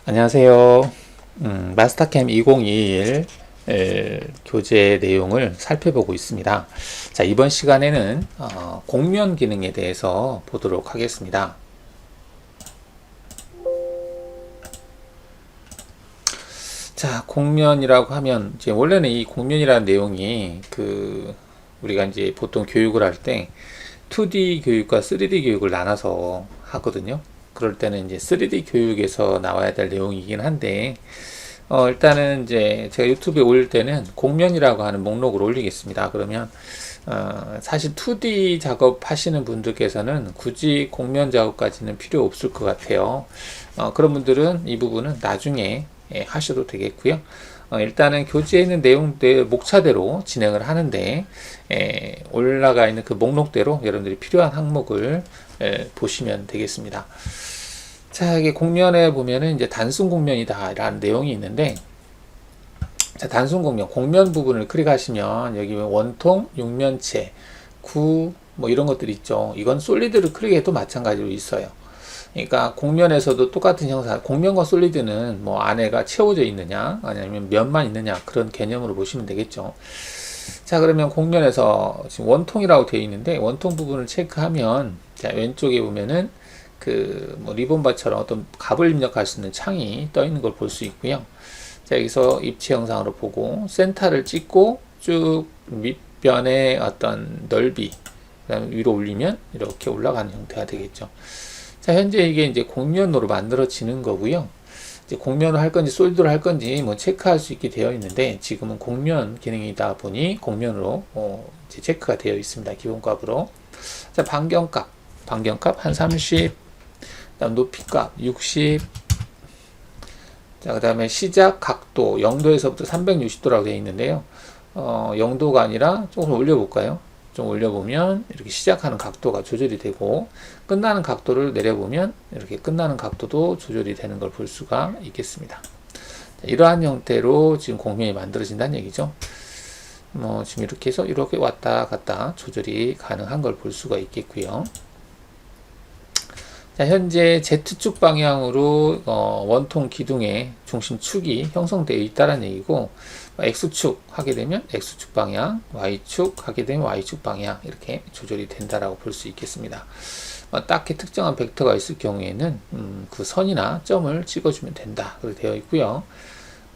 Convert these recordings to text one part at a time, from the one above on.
안녕하세요. 마스터캠 2021 교재 내용을 살펴보고 있습니다. 자, 이번 시간에는 공면 기능에 대해서 보도록 하겠습니다. 자, 공면이라고 하면 이제 원래는 이 공면이라는 내용이 우리가 이제 보통 교육을 할 때 2D 교육과 3D 교육을 나눠서 하거든요. 그럴 때는 이제 3D 교육에서 나와야 될 내용이긴 한데, 일단은 이제 제가 유튜브에 올릴 때는 공면이라고 하는 목록을 올리겠습니다. 그러면, 사실 2D 작업 하시는 분들께서는 굳이 공면 작업까지는 필요 없을 것 같아요. 그런 분들은 이 부분은 나중에 하셔도 되겠고요. 일단은 교재에 있는 내용들 목차대로 진행을 하는데 올라가 있는 그 목록대로 여러분들이 필요한 항목을 보시면 되겠습니다. 자, 이게 공면에 보면은 이제 단순 공면이다 라는 내용이 있는데, 자, 단순 공면, 공면 부분을 클릭하시면 여기 원통, 육면체, 구, 뭐 이런 것들이 있죠. 이건 솔리드를 클릭해도 마찬가지로 있어요. 그러니까 공면에서도 똑같은 형상, 공면과 솔리드는 뭐 안에가 채워져 있느냐 아니면 면만 있느냐 그런 개념으로 보시면 되겠죠. 자, 그러면 공면에서 지금 원통이라고 되어 있는데 원통 부분을 체크하면, 자, 왼쪽에 보면은 뭐 리본바처럼 어떤 값을 입력할 수 있는 창이 떠 있는 걸 볼 수 있고요. 자, 여기서 입체 영상으로 보고 센터를 찍고 쭉 밑변의 어떤 넓이, 그다음에 위로 올리면 이렇게 올라가는 형태가 되겠죠. 자, 현재 이게 이제 공면으로 만들어지는 거고요. 이제 공면을 할 건지 솔리드로 할 건지 뭐 체크할 수 있게 되어 있는데, 지금은 공면 기능이다 보니 공면으로 이제 체크가 되어 있습니다. 기본값으로. 자, 반경값 한 30, 그다음 높이값 60, 자, 그다음에 시작 각도 0도에서부터 360도라고 되어 있는데요. 0도가 아니라 조금 올려볼까요? 좀 올려보면 이렇게 시작하는 각도가 조절이 되고, 끝나는 각도를 내려보면 이렇게 끝나는 각도도 조절이 되는 걸 볼 수가 있겠습니다. 자, 이러한 형태로 지금 공면이 만들어진다는 얘기죠. 뭐 지금 이렇게 해서 이렇게 왔다 갔다 조절이 가능한 걸 볼 수가 있겠고요. 자, 현재 Z축 방향으로 원통 기둥의 중심축이 형성되어 있다는 얘기고, X축 하게 되면 X축 방향, Y축 하게 되면 Y축 방향, 이렇게 조절이 된다라고 볼 수 있겠습니다. 딱히 특정한 벡터가 있을 경우에는 그 선이나 점을 찍어주면 된다, 그렇게 되어 있고요.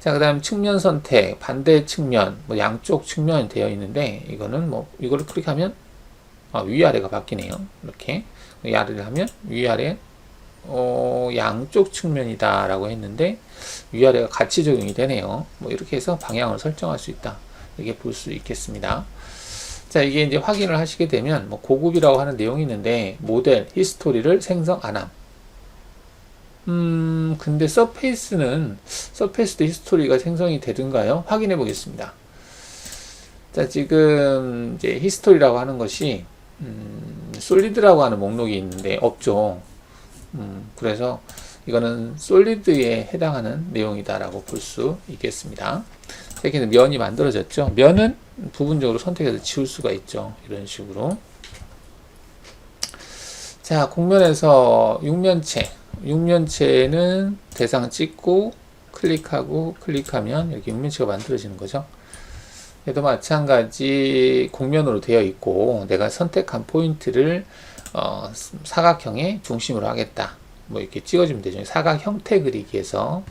자, 그 다음 측면 선택, 반대 측면, 뭐 양쪽 측면이 되어 있는데, 이거는 뭐 이거를 클릭하면 위아래가 바뀌네요. 이렇게 아래를 하면 위아래 양쪽 측면이다 라고 했는데 위아래가 같이 적용이 되네요. 뭐 이렇게 해서 방향을 설정할 수 있다, 이렇게 볼 수 있겠습니다. 자, 이게 이제 확인을 하시게 되면 뭐 고급이라고 하는 내용이 있는데, 모델 히스토리를 생성 안함. 근데 서페이스도 히스토리가 생성이 되든가요? 확인해 보겠습니다. 자, 지금 이제 히스토리라고 하는 것이 솔리드라고 하는 목록이 있는데 없죠. 그래서 이거는 솔리드에 해당하는 내용이다라고 볼 수 있겠습니다. 이렇게 면이 만들어졌죠. 면은 부분적으로 선택해서 지울 수가 있죠. 이런 식으로. 자, 공면에서 육면체는 대상 찍고 클릭하면 이렇게 육면체가 만들어지는 거죠. 얘도 마찬가지 공면으로 되어 있고, 내가 선택한 포인트를 사각형의 중심으로 하겠다, 뭐 이렇게 찍어주면 되죠. 사각 형태 그리기에서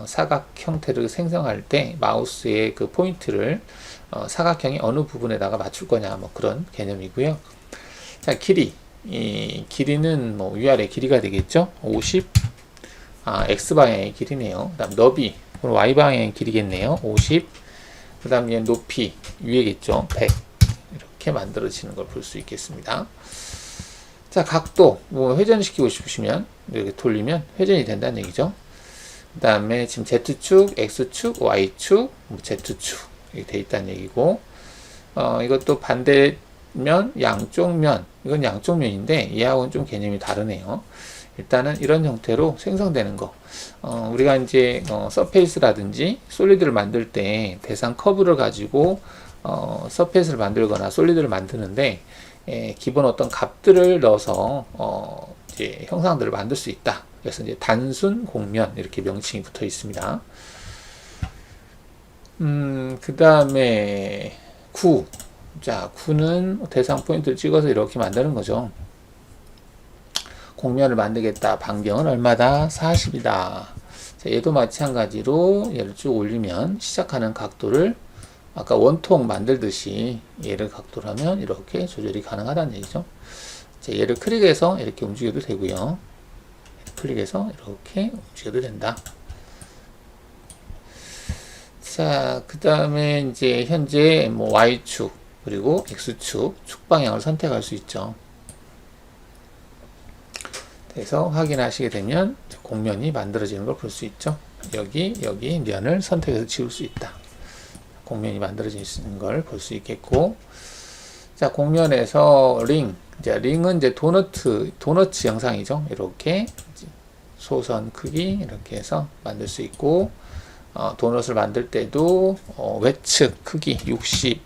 사각 형태를 생성할 때 마우스의 그 포인트를 사각형의 어느 부분에다가 맞출 거냐, 뭐 그런 개념이고요. 자, 이 길이는 뭐 위아래 길이가 되겠죠. 50, X 방향의 길이네요. 그다음 너비, Y 방향의 길이겠네요. 50. 그 다음에 높이 위에겠죠. 100. 이렇게 만들어지는 걸 볼 수 있겠습니다. 자, 각도 뭐 회전시키고 싶으시면 이렇게 돌리면 회전이 된다는 얘기죠. 그 다음에 지금 Z축, X축, Y축, Z축 이렇게 돼 있다는 얘기고, 이것도 반대면, 양쪽면, 이건 양쪽면인데 얘하고는 좀 개념이 다르네요. 일단은 이런 형태로 생성되는 거, 우리가 이제 서페이스라든지 솔리드를 만들 때 대상 커브를 가지고 서페이스를 만들거나 솔리드를 만드는데, 기본 어떤 값들을 넣어서 이제 형상들을 만들 수 있다, 그래서 이제 단순 곡면 이렇게 명칭이 붙어 있습니다. 그 다음에 구. 자, 구는 대상 포인트를 찍어서 이렇게 만드는 거죠. 곡면을 만들겠다. 반경은 얼마다? 40이다. 자, 얘도 마찬가지로 얘를 쭉 올리면 시작하는 각도를 아까 원통 만들듯이 얘를 각도를 하면 이렇게 조절이 가능하다는 얘기죠. 자, 얘를 클릭해서 이렇게 움직여도 되고요. 클릭해서 이렇게 움직여도 된다. 자, 그 다음에 이제 현재 뭐 Y축 그리고 X축 축 방향을 선택할 수 있죠. 그래서 확인하시게 되면 곡면이 만들어지는 걸 볼 수 있죠. 여기 면을 선택해서 지울 수 있다. 곡면이 만들어지는 걸 볼 수 있겠고, 자, 곡면에서 링. 이제 링은 이제 도너츠 형상이죠. 이렇게 소선 크기 이렇게 해서 만들 수 있고, 도넛을 만들 때도 외측 크기 60,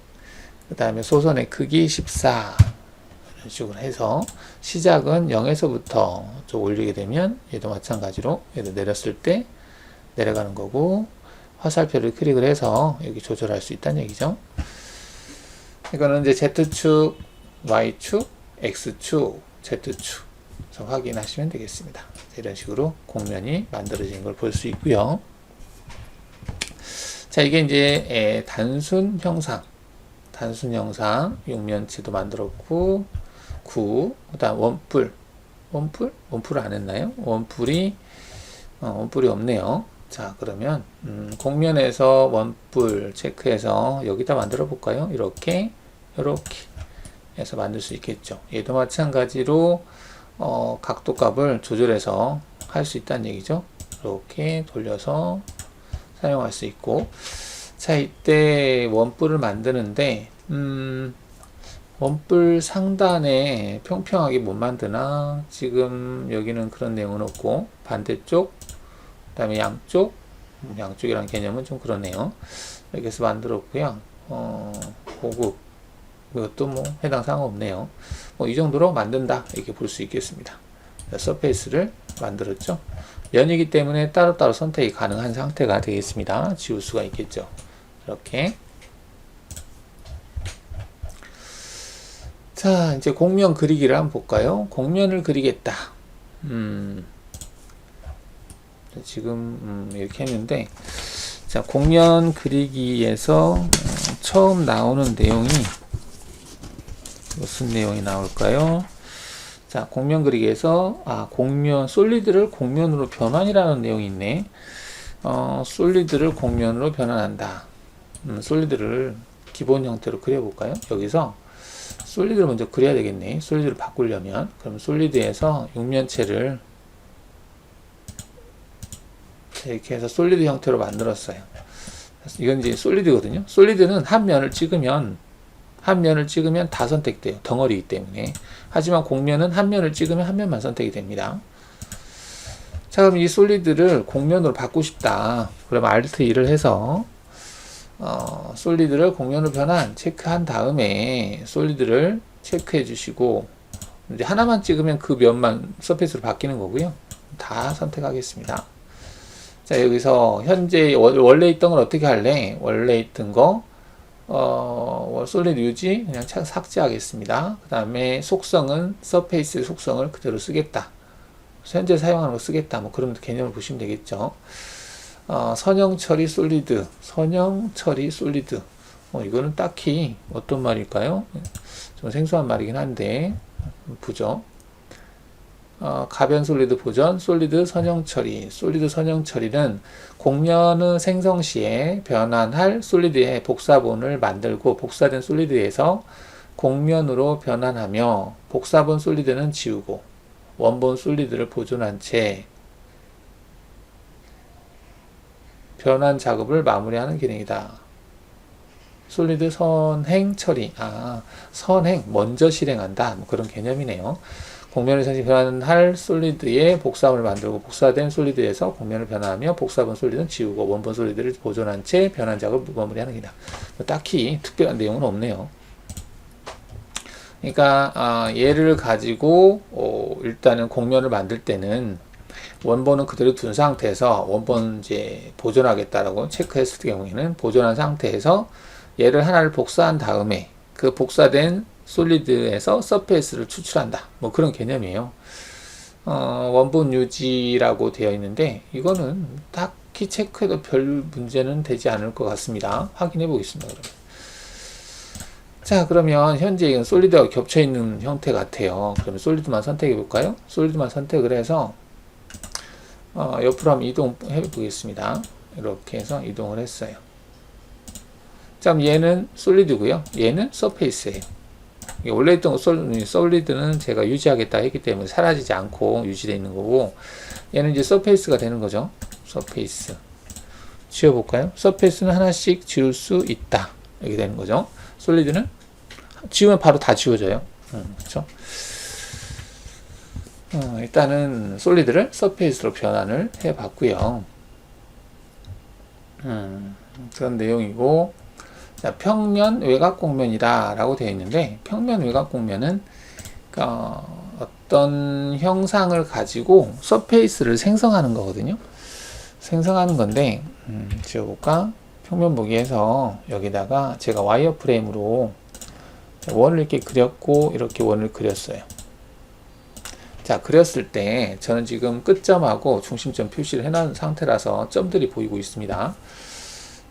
그 다음에 소선의 크기 14 이런 식으로 해서 시작은 0에서부터 좀 올리게 되면 얘도 마찬가지로 얘도 내렸을 때 내려가는 거고, 화살표를 클릭을 해서 여기 조절할 수 있다는 얘기죠. 이거는 이제 Z축, Y축, X축, Z축 확인하시면 되겠습니다. 이런 식으로 곡면이 만들어진 걸 볼 수 있고요. 자, 이게 이제 단순 형상, 육면체도 만들었고, 구, 그 다음 원뿔 안 했나요? 원뿔이 없네요. 자, 그러면 곡면에서 원뿔 체크해서 여기다 만들어 볼까요? 이렇게 해서 만들 수 있겠죠. 얘도 마찬가지로 각도 값을 조절해서 할 수 있다는 얘기죠. 이렇게 돌려서 사용할 수 있고, 자, 이때 원뿔을 만드는데 원뿔 상단에 평평하게 못 만드나? 지금 여기는 그런 내용은 없고, 반대쪽, 그 다음에 양쪽이라는 개념은 좀 그러네요. 이렇게 해서 만들었고요. 고급, 이것도 뭐 해당 사항 없네요. 뭐 이 정도로 만든다, 이렇게 볼 수 있겠습니다. 서페이스를 만들었죠. 면이기 때문에 따로따로 선택이 가능한 상태가 되겠습니다. 지울 수가 있겠죠. 이렇게. 자, 이제 곡면 그리기를 한번 볼까요? 곡면을 그리겠다. 지금 이렇게 했는데, 자, 곡면 그리기에서 처음 나오는 내용이 무슨 내용이 나올까요? 자, 곡면 그리기에서 솔리드를 곡면으로 변환이라는 내용이 있네. 솔리드를 곡면으로 변환한다. 솔리드를 기본 형태로 그려볼까요? 여기서 솔리드를 먼저 그려야 되겠네. 솔리드를 바꾸려면. 그럼 솔리드에서 육면체를 이렇게 해서 솔리드 형태로 만들었어요. 이건 이제 솔리드거든요. 솔리드는 한 면을 찍으면 다 선택돼요. 덩어리이기 때문에. 하지만 곡면은 한 면을 찍으면 한 면만 선택이 됩니다. 자, 그럼 이 솔리드를 곡면으로 바꾸고 싶다. 그러면 Alt 2를 해서 솔리드를 곡면으로 변환 체크한 다음에 솔리드를 체크해 주시고, 이제 하나만 찍으면 그 면만 서페이스로 바뀌는 거고요. 다 선택하겠습니다. 자, 여기서 현재 원래 있던 걸 어떻게 할래? 원래 있던 거 솔리드 유지 그냥 삭제하겠습니다. 그 다음에 속성은 서페이스 속성을 그대로 쓰겠다. 현재 사용하는 거 쓰겠다. 뭐 그런 개념을 보시면 되겠죠. 선형 처리 솔리드. 이거는 딱히 어떤 말일까요? 좀 생소한 말이긴 한데 보죠. 가변 솔리드 보전, 솔리드 선형 처리. 솔리드 선형 처리는 곡면의 생성 시에 변환할 솔리드의 복사본을 만들고, 복사된 솔리드에서 곡면으로 변환하며 복사본 솔리드는 지우고 원본 솔리드를 보존한 채 변환 작업을 마무리하는 기능이다. 솔리드 선행 처리. 선행 먼저 실행한다. 뭐 그런 개념이네요. 곡면을 변환할 솔리드의 복사본을 만들고, 복사된 솔리드에서 곡면을 변환하며 복사본 솔리드는 지우고 원본 솔리드를 보존한 채 변환 작업을 마무리하는 기능. 딱히 특별한 내용은 없네요. 그러니까 얘를 가지고 일단은 곡면을 만들 때는 원본은 그대로 둔 상태에서 원본 이제 보존하겠다라고 체크했을 경우에는 보존한 상태에서 얘를 하나를 복사한 다음에 그 복사된 솔리드에서 서페이스를 추출한다. 뭐 그런 개념이에요. 원본 유지라고 되어 있는데 이거는 딱히 체크해도 별 문제는 되지 않을 것 같습니다. 확인해 보겠습니다. 그러면. 자, 그러면 현재 이건 솔리드가 겹쳐 있는 형태 같아요. 그러면 솔리드만 선택해 볼까요? 솔리드만 선택을 해서 옆으로 한번 이동해 보겠습니다. 이렇게 해서 이동을 했어요. 자, 그럼 얘는 솔리드고요. 얘는 서페이스예요. 원래 있던 솔리드는 제가 유지하겠다 했기 때문에 사라지지 않고 유지되어 있는 거고, 얘는 이제 서페이스가 되는 거죠. 서페이스. 지워볼까요? 서페이스는 하나씩 지울 수 있다. 이렇게 되는 거죠. 솔리드는 지우면 바로 다 지워져요. 그렇죠? 일단은 솔리드를 서페이스로 변환을 해 봤고요. 그런 내용이고, 자, 평면 외곽 공면이다 라고 되어 있는데, 평면 외곽 공면은 어떤 형상을 가지고 서페이스를 생성하는 거거든요. 생성하는 건데, 지워볼까? 평면 보기에서 여기다가 제가 와이어 프레임으로 원을 이렇게 그렸고 이렇게 원을 그렸어요. 자, 그렸을 때 저는 지금 끝점하고 중심점 표시를 해놓은 상태라서 점들이 보이고 있습니다.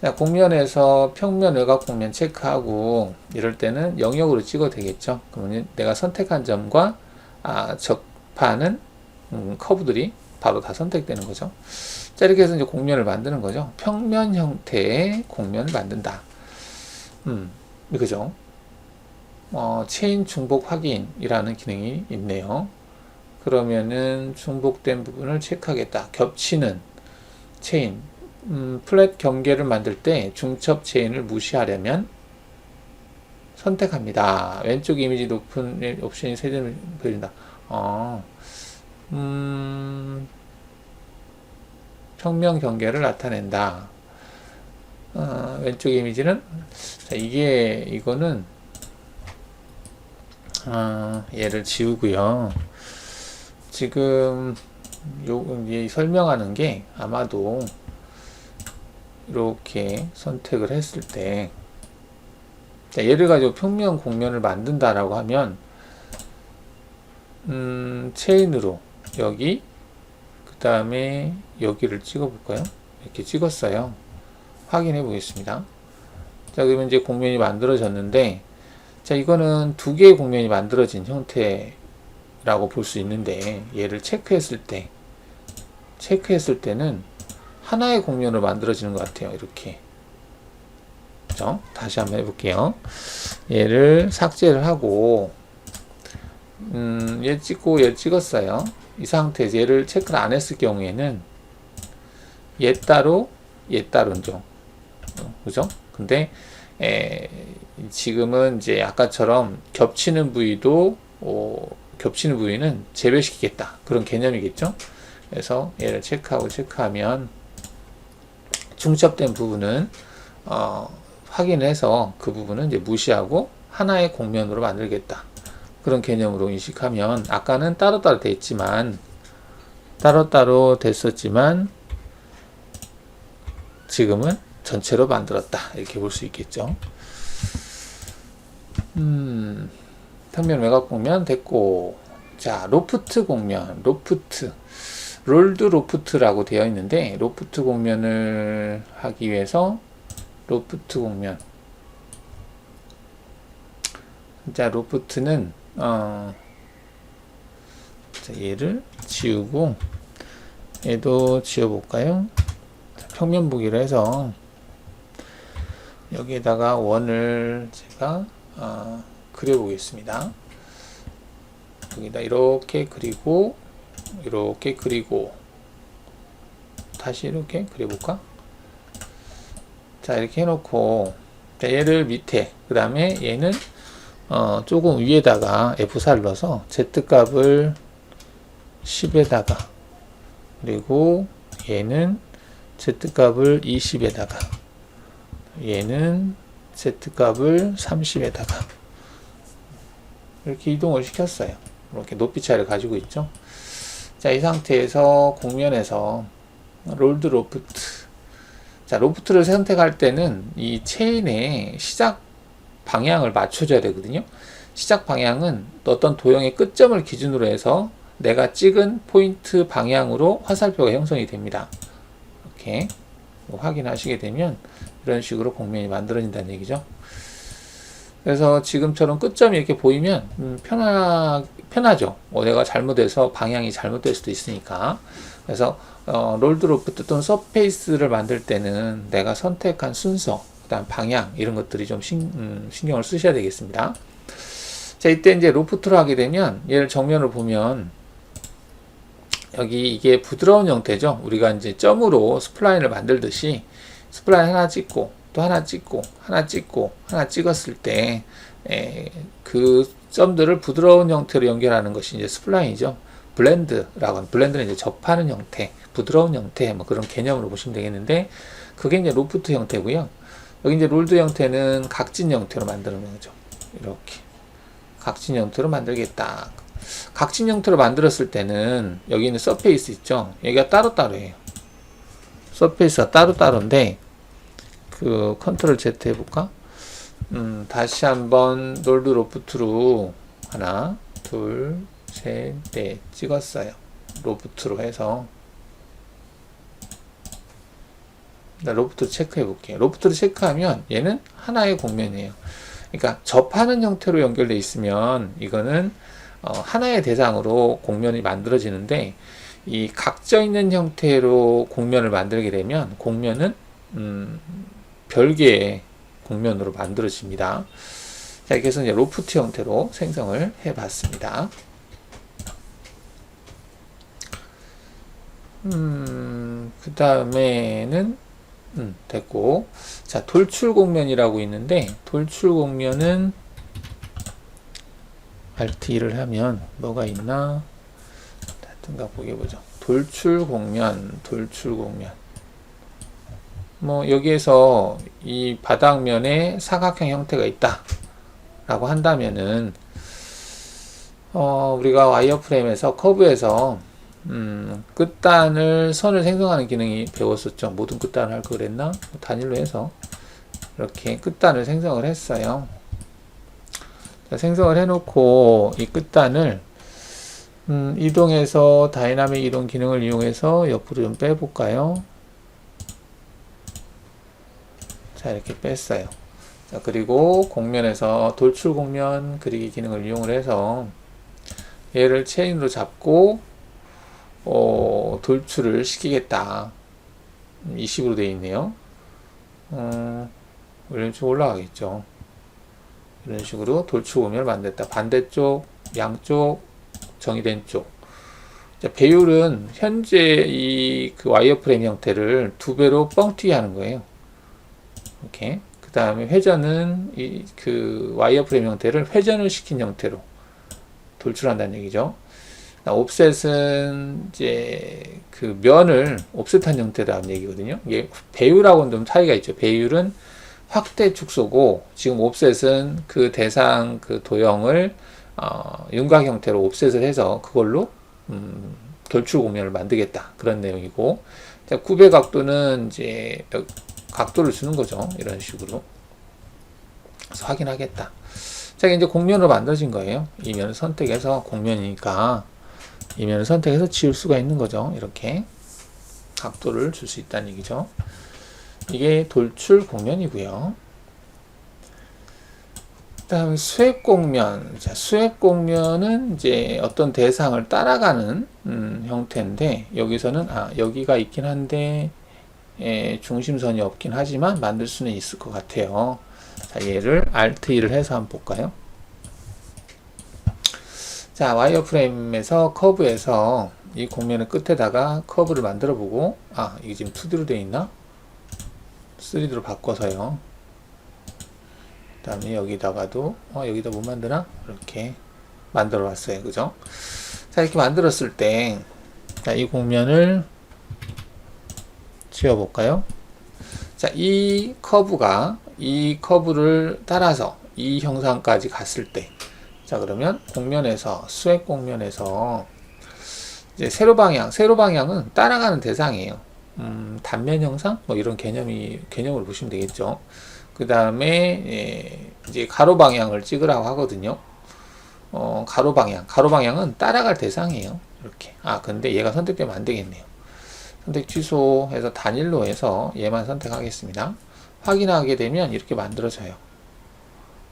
자, 곡면에서 평면 외곽 곡면 체크하고 이럴 때는 영역으로 찍어도 되겠죠. 그러면 내가 선택한 점과 적파하는 커브들이 바로 다 선택되는 거죠. 자, 이렇게 해서 이제 곡면을 만드는 거죠. 평면 형태의 곡면을 만든다. 그죠? 체인 중복 확인이라는 기능이 있네요. 그러면은 중복된 부분을 체크하겠다. 겹치는 체인, 플랫 경계를 만들 때 중첩 체인을 무시하려면 선택합니다. 왼쪽 이미지 높은 옵션이 세점을 보여준다. 평면 경계를 나타낸다. 왼쪽 이미지는 자, 이거는 얘를 지우고요. 지금 설명하는 게 아마도 이렇게 선택을 했을 때, 자, 얘를 가지고 평면 곡면을 만든다라고 하면 체인으로 여기 그 다음에 여기를 찍어 볼까요? 이렇게 찍었어요. 확인해 보겠습니다. 자, 그러면 이제 곡면이 만들어졌는데, 자, 이거는 두 개의 곡면이 만들어진 형태라고 볼 수 있는데, 얘를 체크했을 때는 하나의 곡면으로 만들어지는 것 같아요. 이렇게. 그죠? 다시 한번 해볼게요. 얘를 삭제를 하고, 얘 찍고 얘 찍었어요. 이 상태에서 얘를 체크를 안 했을 경우에는 얘 따로 따로죠. 그죠? 근데 지금은 이제 아까처럼 겹치는 부위는 재배시키겠다. 그런 개념이겠죠? 그래서 얘를 체크하면 중첩된 부분은 확인해서 그 부분은 이제 무시하고 하나의 곡면으로 만들겠다. 그런 개념으로 인식하면 아까는 따로따로 됐었지만 지금은 전체로 만들었다. 이렇게 볼 수 있겠죠. 평면 외곽 곡면 됐고, 자, 로프트 곡면, 롤드 로프트라고 되어 있는데, 로프트 곡면을 하기 위해서 로프트 곡면, 자, 로프트는 자, 얘를 지우고 얘도 지워볼까요? 자, 평면 보기로 해서 여기에다가 원을 제가 그려보겠습니다. 여기다 이렇게 그리고 다시 이렇게 그려볼까? 자, 이렇게 해놓고, 자, 얘를 밑에, 그 다음에 얘는 조금 위에다가 F4를 넣어서 Z값을 10에다가, 그리고 얘는 Z값을 20에다가, 얘는 Z값을 30에다가 이렇게 이동을 시켰어요. 이렇게 높이 차이를 가지고 있죠. 자, 이 상태에서 곡면에서 롤드 로프트. 자, 로프트를 선택할 때는 이 체인의 시작 방향을 맞춰줘야 되거든요. 시작 방향은 어떤 도형의 끝점을 기준으로 해서 내가 찍은 포인트 방향으로 화살표가 형성이 됩니다. 이렇게 확인하시게 되면 이런 식으로 곡면이 만들어진다는 얘기죠. 그래서 지금처럼 끝점이 이렇게 보이면 편하죠. 내가 잘못해서 방향이 잘못될 수도 있으니까. 그래서 롤드 로프트 또는 서페이스를 만들 때는 내가 선택한 순서, 그다음 방향 이런 것들이 좀 신경을 쓰셔야 되겠습니다. 자, 이때 이제 로프트로 하게 되면 얘를 정면으로 보면 여기 이게 부드러운 형태죠. 우리가 이제 점으로 스플라인을 만들듯이 스플라인 하나 찍고 또 하나 찍고 하나 찍고 하나 찍었을 때 그 점들을 부드러운 형태로 연결하는 것이 이제 스플라인이죠. 블렌드라고 하는, 블렌드는 이제 접하는 형태, 부드러운 형태 뭐 그런 개념으로 보시면 되겠는데 그게 이제 로프트 형태고요. 여기 이제 롤드 형태는 각진 형태로 만드는 거죠. 이렇게 각진 형태로 만들겠다. 각진 형태로 만들었을 때는 여기 있는 서페이스 있죠. 여기가 따로따로예요. 서페이스가 따로따로인데 그 컨트롤 Z 해볼까? 다시 한번 롤드 로프트로 하나, 둘, 셋, 넷 찍었어요. 로프트로 해서 로프트로 체크해 볼게요. 로프트로 체크하면 얘는 하나의 곡면이에요. 그러니까 접하는 형태로 연결되어 있으면 이거는 하나의 대상으로 곡면이 만들어지는데 이 각져 있는 형태로 곡면을 만들게 되면 곡면은 별개의 곡면으로 만들어집니다. 자, 이렇게 해서 이제 로프트 형태로 생성을 해 봤습니다. 그 다음에는 됐고, 자, 돌출 곡면이라고 있는데 돌출 곡면은 Alt 2를 하면 뭐가 있나? 하여튼가 보게 보죠. 돌출 곡면, 돌출 곡면. 뭐 여기에서 이 바닥면에 사각형 형태가 있다 라고 한다면은 우리가 와이어프레임에서 커브에서 끝단을 선을 생성하는 기능이 배웠었죠. 모든 끝단을 할 거 그랬나? 단일로 해서 이렇게 끝단을 생성을 했어요. 자, 생성을 해놓고 이 끝단을 이동해서 다이나믹 이동 기능을 이용해서 옆으로 좀 빼볼까요? 자, 이렇게 뺐어요. 자, 그리고 곡면에서 돌출 곡면 그리기 기능을 이용을 해서 얘를 체인으로 잡고 돌출을 시키겠다. 이 식으로 되어 있네요. 이런 식으로 올라가겠죠. 이런 식으로 돌출 곡면을 만들었다. 반대쪽, 양쪽, 정의된 쪽. 자, 배율은 현재 이 그 와이어프레임 형태를 2배로 뻥튀기 하는 거예요. 이렇게. 그 다음에 회전은 이 그 와이어프레임 형태를 회전을 시킨 형태로 돌출한다는 얘기죠. 옵셋은 이제 그 면을 옵셋한 형태라는 얘기거든요. 이게 배율하고는 좀 차이가 있죠. 배율은 확대 축소고 지금 옵셋은 그 대상 그 도형을 윤곽 형태로 옵셋을 해서 그걸로 돌출 곡면을 만들겠다 그런 내용이고, 자, 구배 각도는 이제 각도를 주는 거죠. 이런 식으로. 그래서 확인하겠다. 자, 이제 곡면으로 만들어진 거예요. 이 면을 선택해서 곡면이니까 이 면을 선택해서 지울 수가 있는 거죠. 이렇게 각도를 줄 수 있다는 얘기죠. 이게 돌출 곡면이고요. 다음 수액 곡면. 자, 수액 곡면은 이제 어떤 대상을 따라가는 형태인데 여기서는 여기가 있긴 한데 중심선이 없긴 하지만 만들 수는 있을 것 같아요. 자, 얘를 Alt 2를 해서 한번 볼까요? 자, 와이어프레임에서 커브에서 이 곡면의 끝에다가 커브를 만들어 보고, 이게 지금 2D로 되어 있나? 3D로 바꿔서요. 그 다음에 여기다가도 여기다 못 만드나? 이렇게 만들어 왔어요. 그죠? 자, 이렇게 만들었을 때, 자, 이 곡면을 지워 볼까요? 자, 이 커브를 따라서 이 형상까지 갔을 때, 자, 그러면 곡면에서 수액 곡면에서 이제 세로 방향은 따라가는 대상이에요. 단면 형상 뭐 이런 개념으로 보시면 되겠죠. 그 다음에 이제 가로 방향을 찍으라고 하거든요. 가로 방향은 따라갈 대상이에요. 이렇게. 근데 얘가 선택되면 안 되겠네요. 선택 취소해서 단일로 해서 얘만 선택하겠습니다. 확인하게 되면 이렇게 만들어져요.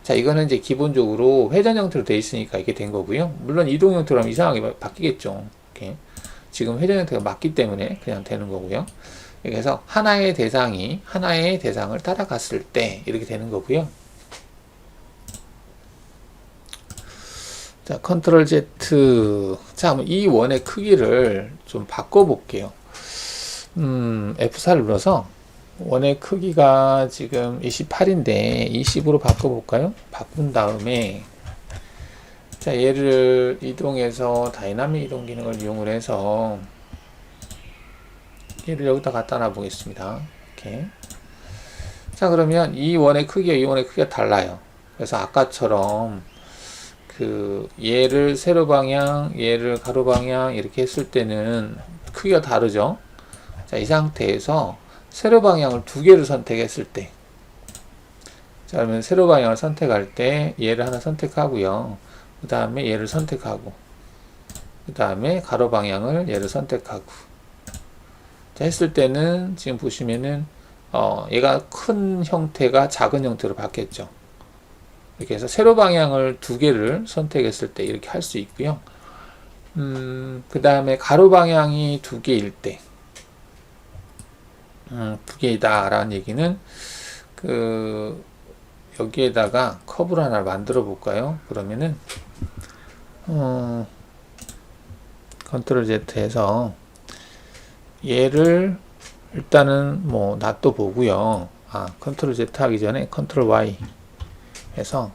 자, 이거는 이제 기본적으로 회전 형태로 되어 있으니까 이게 된 거고요. 물론 이동 형태로 하면 이상하게 바뀌겠죠. 이렇게. 지금 회전 형태가 맞기 때문에 그냥 되는 거고요. 그래서 하나의 대상을 따라갔을 때 이렇게 되는 거고요. 자, 컨트롤 Z. 자, 그럼 이 원의 크기를 좀 바꿔볼게요. F4를 눌러서 원의 크기가 지금 28인데 20으로 바꿔볼까요? 바꾼 다음에 자, 얘를 이동해서 다이나믹 이동 기능을 이용을 해서 얘를 여기다 갖다 놔 보겠습니다. 이렇게. 자, 그러면 이 원의 크기가 달라요. 그래서 아까처럼 얘를 세로 방향, 얘를 가로 방향 이렇게 했을 때는 크기가 다르죠. 자, 이 상태에서 세로 방향을 두 개를 선택했을 때, 자, 그러면 세로 방향을 선택할 때 얘를 하나 선택하고요. 그 다음에 얘를 선택하고, 그 다음에 가로 방향을 얘를 선택하고. 자, 했을 때는 지금 보시면은 얘가 큰 형태가 작은 형태로 바뀌었죠. 이렇게 해서 세로 방향을 두 개를 선택했을 때 이렇게 할 수 있고요. 그 다음에 가로 방향이 두 개일 때, 두 개이다 라는 얘기는 여기에다가 커브를 하나 만들어 볼까요? 그러면은 컨트롤 Z 해서 얘를 일단은 뭐 놔둬 보고요. 컨트롤 Z 하기 전에 컨트롤 Y 해서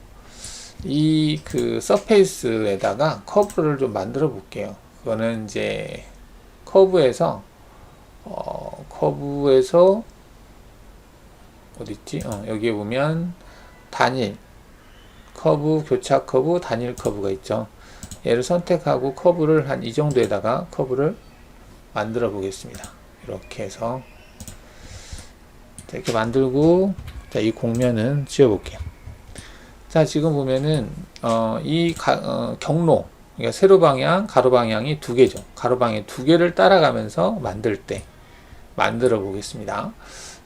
이 서페이스에다가 커브를 좀 만들어 볼게요. 그거는 이제 커브에서 어딨지? 여기에 보면 단일 커브, 교차 커브, 단일 커브가 있죠. 얘를 선택하고 커브를 한 이 정도에다가 커브를 만들어 보겠습니다. 이렇게 해서 이렇게 만들고, 자, 이 곡면은 지워 볼게요. 자, 지금 보면은 경로, 그러니까 세로 방향, 가로 방향이 두 개죠. 가로 방향 두 개를 따라가면서 만들 때 만들어 보겠습니다.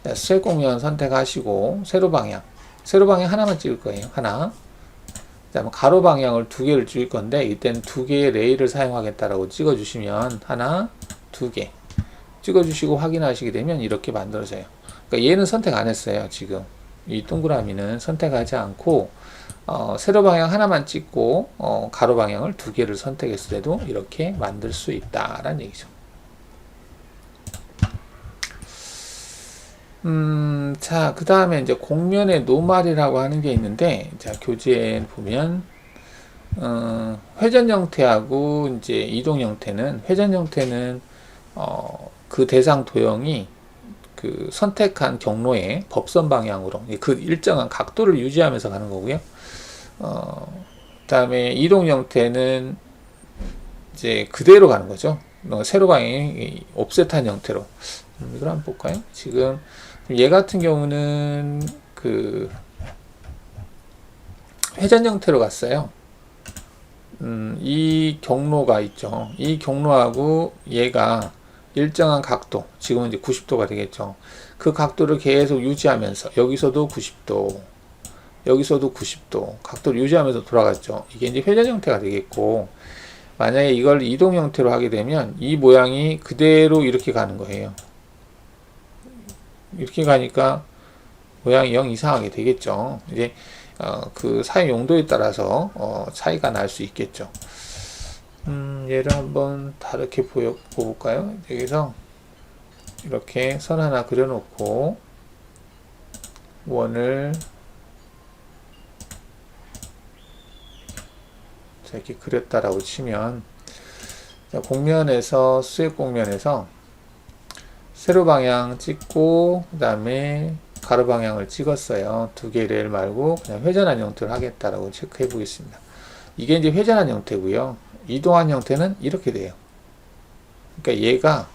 자, 수색 곡면 선택하시고 세로 방향 하나만 찍을 거예요. 하나. 그다음에 가로 방향을 두 개를 찍을 건데 이때는 두 개의 레일을 사용하겠다라고 찍어주시면 하나, 두 개 찍어주시고 확인하시게 되면 이렇게 만들어져요. 그러니까 얘는 선택 안 했어요. 지금 이 동그라미는 선택하지 않고 세로 방향 하나만 찍고 가로 방향을 두 개를 선택했을 때도 이렇게 만들 수 있다라는 얘기죠. 자, 그 다음에 이제 곡면의 노말이라고 하는 게 있는데, 자, 교재에 보면, 회전 형태하고 이제 이동 형태는, 회전 형태는, 그 대상 도형이 선택한 경로의 법선 방향으로, 그 일정한 각도를 유지하면서 가는 거고요. 그 다음에 이동 형태는 이제 그대로 가는 거죠. 세로 방향이 옵셋한 형태로. 이걸 한번 볼까요? 지금 얘 같은 경우는 회전 형태로 갔어요. 이 경로가 있죠. 이 경로하고 얘가 일정한 각도, 지금은 이제 90도가 되겠죠. 그 각도를 계속 유지하면서 여기서도 90도, 여기서도 90도 각도를 유지하면서 돌아갔죠. 이게 이제 회전 형태가 되겠고, 만약에 이걸 이동 형태로 하게 되면 이 모양이 그대로 이렇게 가는 거예요. 이렇게 가니까 모양이 영 이상하게 되겠죠. 이제 그 사용 용도에 따라서 차이가 날 수 있겠죠. 얘를 한번 다르게 보볼까요? 여기서 이렇게 선 하나 그려놓고 원을 이렇게 그렸다라고 치면, 자, 곡면에서 수액 곡면에서 세로 방향 찍고 그 다음에 가로 방향을 찍었어요. 두 개의 레일 말고 그냥 회전한 형태를 하겠다라고 체크해 보겠습니다. 이게 이제 회전한 형태고요. 이동한 형태는 이렇게 돼요. 그러니까 얘가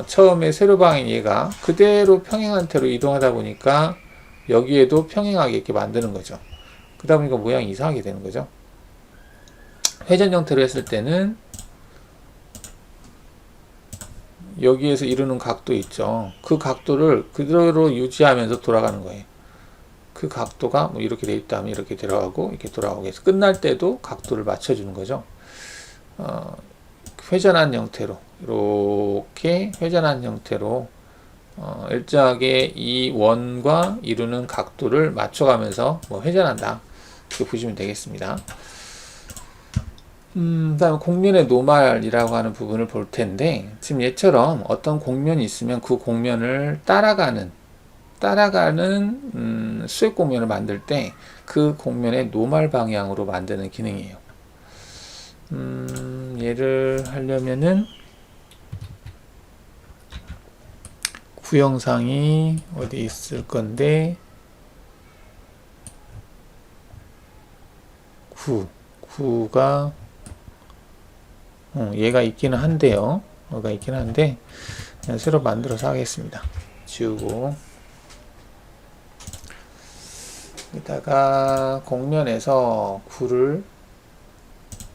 처음에 세로 방향 얘가 그대로 평행 형태로 이동하다 보니까 여기에도 평행하게 이렇게 만드는 거죠. 그러다 보니까 모양이 이상하게 되는 거죠. 회전 형태로 했을 때는 여기에서 이루는 각도 있죠. 그 각도를 그대로 유지하면서 돌아가는 거예요. 그 각도가 뭐 이렇게 돼 있다면 이렇게 들어가고 이렇게 돌아오게 해서 끝날 때도 각도를 맞춰주는 거죠. 회전한 형태로 이렇게 회전한 형태로 일정하게 이 원과 이루는 각도를 맞춰가면서 뭐 회전한다 이렇게 보시면 되겠습니다. 다음 공면의 노말이라고 하는 부분을 볼 텐데 지금 얘처럼 어떤 공면이 있으면 그 공면을 따라가는 수액 공면을 만들 때 그 공면의 노말 방향으로 만드는 기능이에요. 얘를 하려면은 구형상이 어디 있을 건데 9가 얘가 있기는 한데요. 얘가 있기는 한데 그냥 새로 만들어서 하겠습니다. 지우고 여기다가 공면에서 9를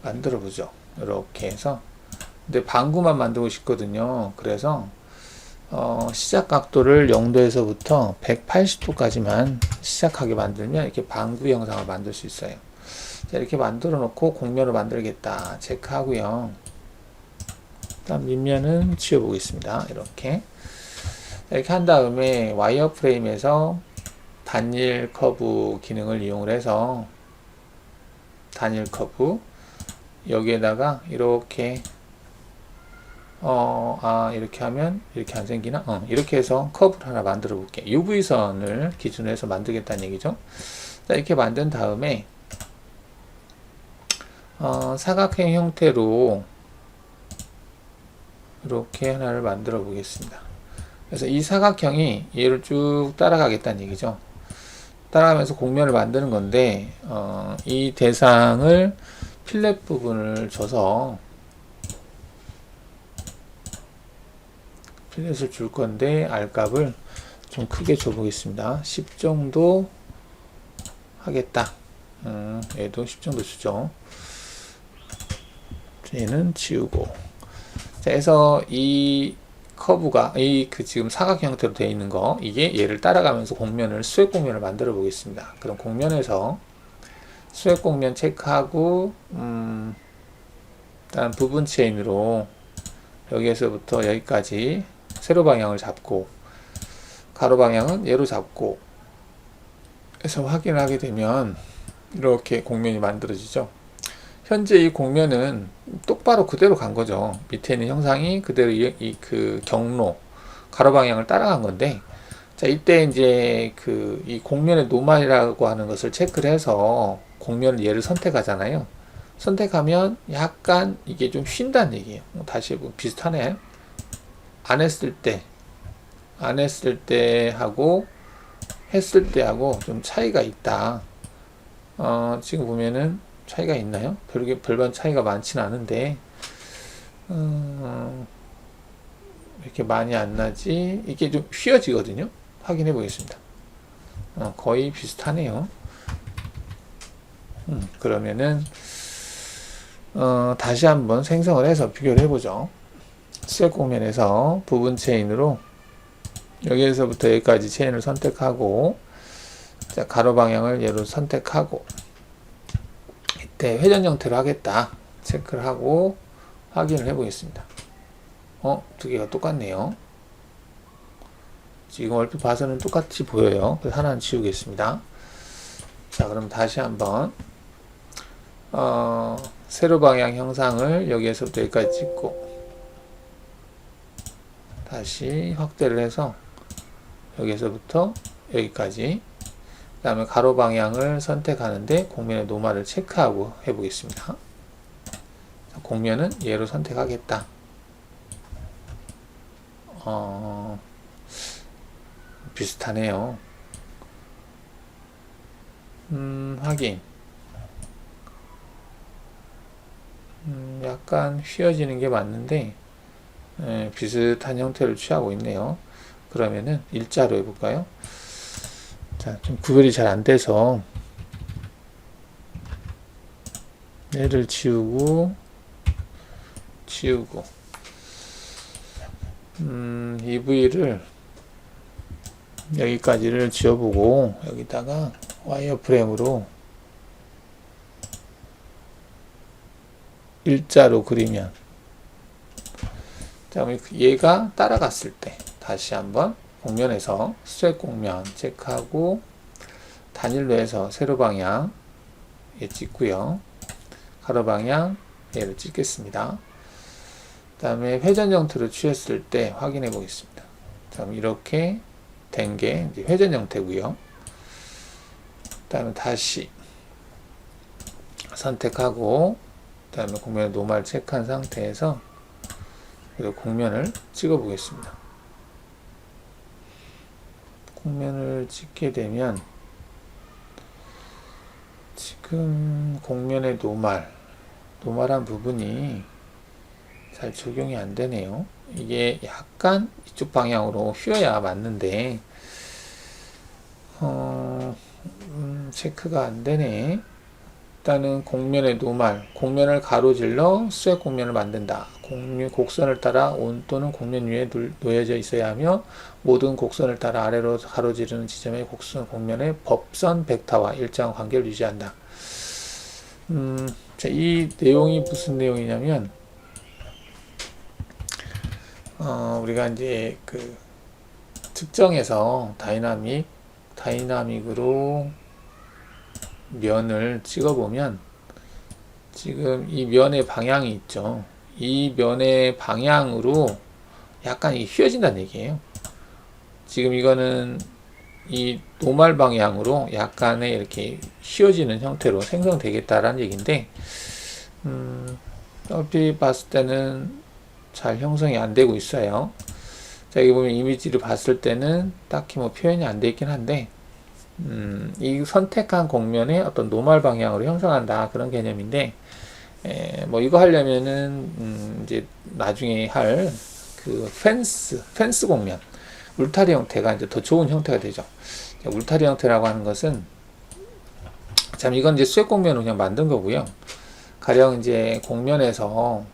만들어 보죠. 이렇게 해서 근데 방구만 만들고 싶거든요. 그래서 시작 각도를 0도에서부터 180도까지만 시작하게 만들면 이렇게 방구 영상을 만들 수 있어요. 자, 이렇게 만들어 놓고 공면을 만들겠다 체크하고요. 일단 밑면은 지워 보겠습니다. 이렇게 한 다음에 와이어 프레임에서 단일 커브 기능을 이용을 해서 단일 커브 여기에다가 이렇게 이렇게 하면 이렇게 안 생기나? 이렇게 해서 커브를 하나 만들어 볼게. UV선을 기준으로 해서 만들겠다는 얘기죠. 자, 이렇게 만든 다음에 사각형 형태로 이렇게 하나를 만들어 보겠습니다. 그래서 이 사각형이 얘를 쭉 따라가겠다는 얘기죠. 따라가면서 공면을 만드는 건데 이 대상을 필렛 부분을 줘서 필렛을 줄 건데 R값을 좀 크게 줘 보겠습니다. 10 정도 하겠다. 얘도 10 정도 주죠. 얘는 지우고. 자, 해서 이 커브가 지금 사각 형태로 되어 있는 거 이게 얘를 따라가면서 공면을 수액 공면을 만들어 보겠습니다. 그럼 공면에서 수액 공면 체크하고 일단 부분 체인으로 여기에서부터 여기까지 세로 방향을 잡고 가로 방향은 얘로 잡고 해서 확인을 하게 되면 이렇게 공면이 만들어지죠. 현재 이 공면은 똑바로 그대로 간 거죠. 밑에 있는 형상이 그대로 그 경로 가로 방향을 따라간 건데 자, 이때 이제 이 공면의 노말이라고 하는 것을 체크를 해서 공면을 얘를 선택하잖아요. 선택하면 약간 이게 좀 휜다는 얘기예요. 다시 해보면 비슷하네. 안 했을 때 하고 했을 때 하고 좀 차이가 있다. 지금 보면은 차이가 있나요? 별반 차이가 많지는 않은데 이렇게 많이 안 나지. 이게 좀 휘어지거든요. 확인해 보겠습니다. 거의 비슷하네요. 그러면은 다시 한번 생성을 해서 비교를 해보죠. 수액 공면에서 부분 체인으로 여기에서부터 여기까지 체인을 선택하고 자, 가로 방향을 얘로 선택하고 이때 회전 형태로 하겠다 체크를 하고 확인을 해 보겠습니다. 두 개가 똑같네요. 지금 얼핏 봐서는 똑같이 보여요. 그래서 하나는 지우겠습니다. 자, 그럼 다시 한번 세로 방향 형상을 여기에서부터 여기까지 찍고 다시 확대를 해서 여기서부터 여기까지 그 다음에 가로 방향을 선택하는데 공면의 노말을 체크하고 해보겠습니다. 공면은 얘로 선택하겠다. 비슷하네요. 확인. 약간 휘어지는 게 맞는데 비슷한 형태를 취하고 있네요. 그러면은 일자로 해볼까요? 자, 좀 구별이 잘 안 돼서 얘를 지우고 이 부위를 여기까지를 지워보고 여기다가 와이어프레임으로 일자로 그리면, 자, 얘가 따라갔을 때 다시 한번 곡면에서 스웩 곡면 체크하고 단일로 해서 세로 방향 얘 찍고요. 가로 방향 얘를 찍겠습니다. 그 다음에 회전 형태로 취했을 때 확인해 보겠습니다. 자, 이렇게 된 게 회전 형태고요. 그 다음에 다시 선택하고 그 다음에 곡면에 노말 체크한 상태에서 곡면을 찍어 보겠습니다. 곡면을 찍게 되면 지금 곡면의 노말한 부분이 잘 적용이 안 되네요. 이게 약간 이쪽 방향으로 휘어야 맞는데 체크가 안 되네. 일단은 곡면의 곡면을 가로질러 스웩 곡면을 만든다. 곡선을 따라 온 또는 곡면 위에 놓여져 있어야 하며 모든 곡선을 따라 아래로 가로지르는 지점의 곡면의 법선 벡터와 일정한 관계를 유지한다. 자, 이 내용이 무슨 내용이냐면 우리가 이제 그 특정에서 다이나믹으로 면을 찍어보면 지금 이 면의 방향이 있죠. 이 면의 방향으로 약간 휘어진다는 얘기예요. 지금 이거는 이 노말 방향으로 약간의 이렇게 휘어지는 형태로 생성되겠다라는 얘기인데, 얼핏 봤을 때는 잘 형성이 안 되고 있어요. 자, 여기 보면 이미지를 봤을 때는 딱히 뭐 표현이 안 돼 있긴 한데, 이 선택한 곡면의 어떤 노말 방향으로 형성한다, 그런 개념인데, 뭐 이거 하려면은 이제 나중에 할 그 펜스 곡면, 울타리 형태가 이제 더 좋은 형태가 되죠. 울타리 형태라고 하는 것은 참 이건 이제 스웩 곡면을 그냥 만든 거고요. 가령 이제 곡면에서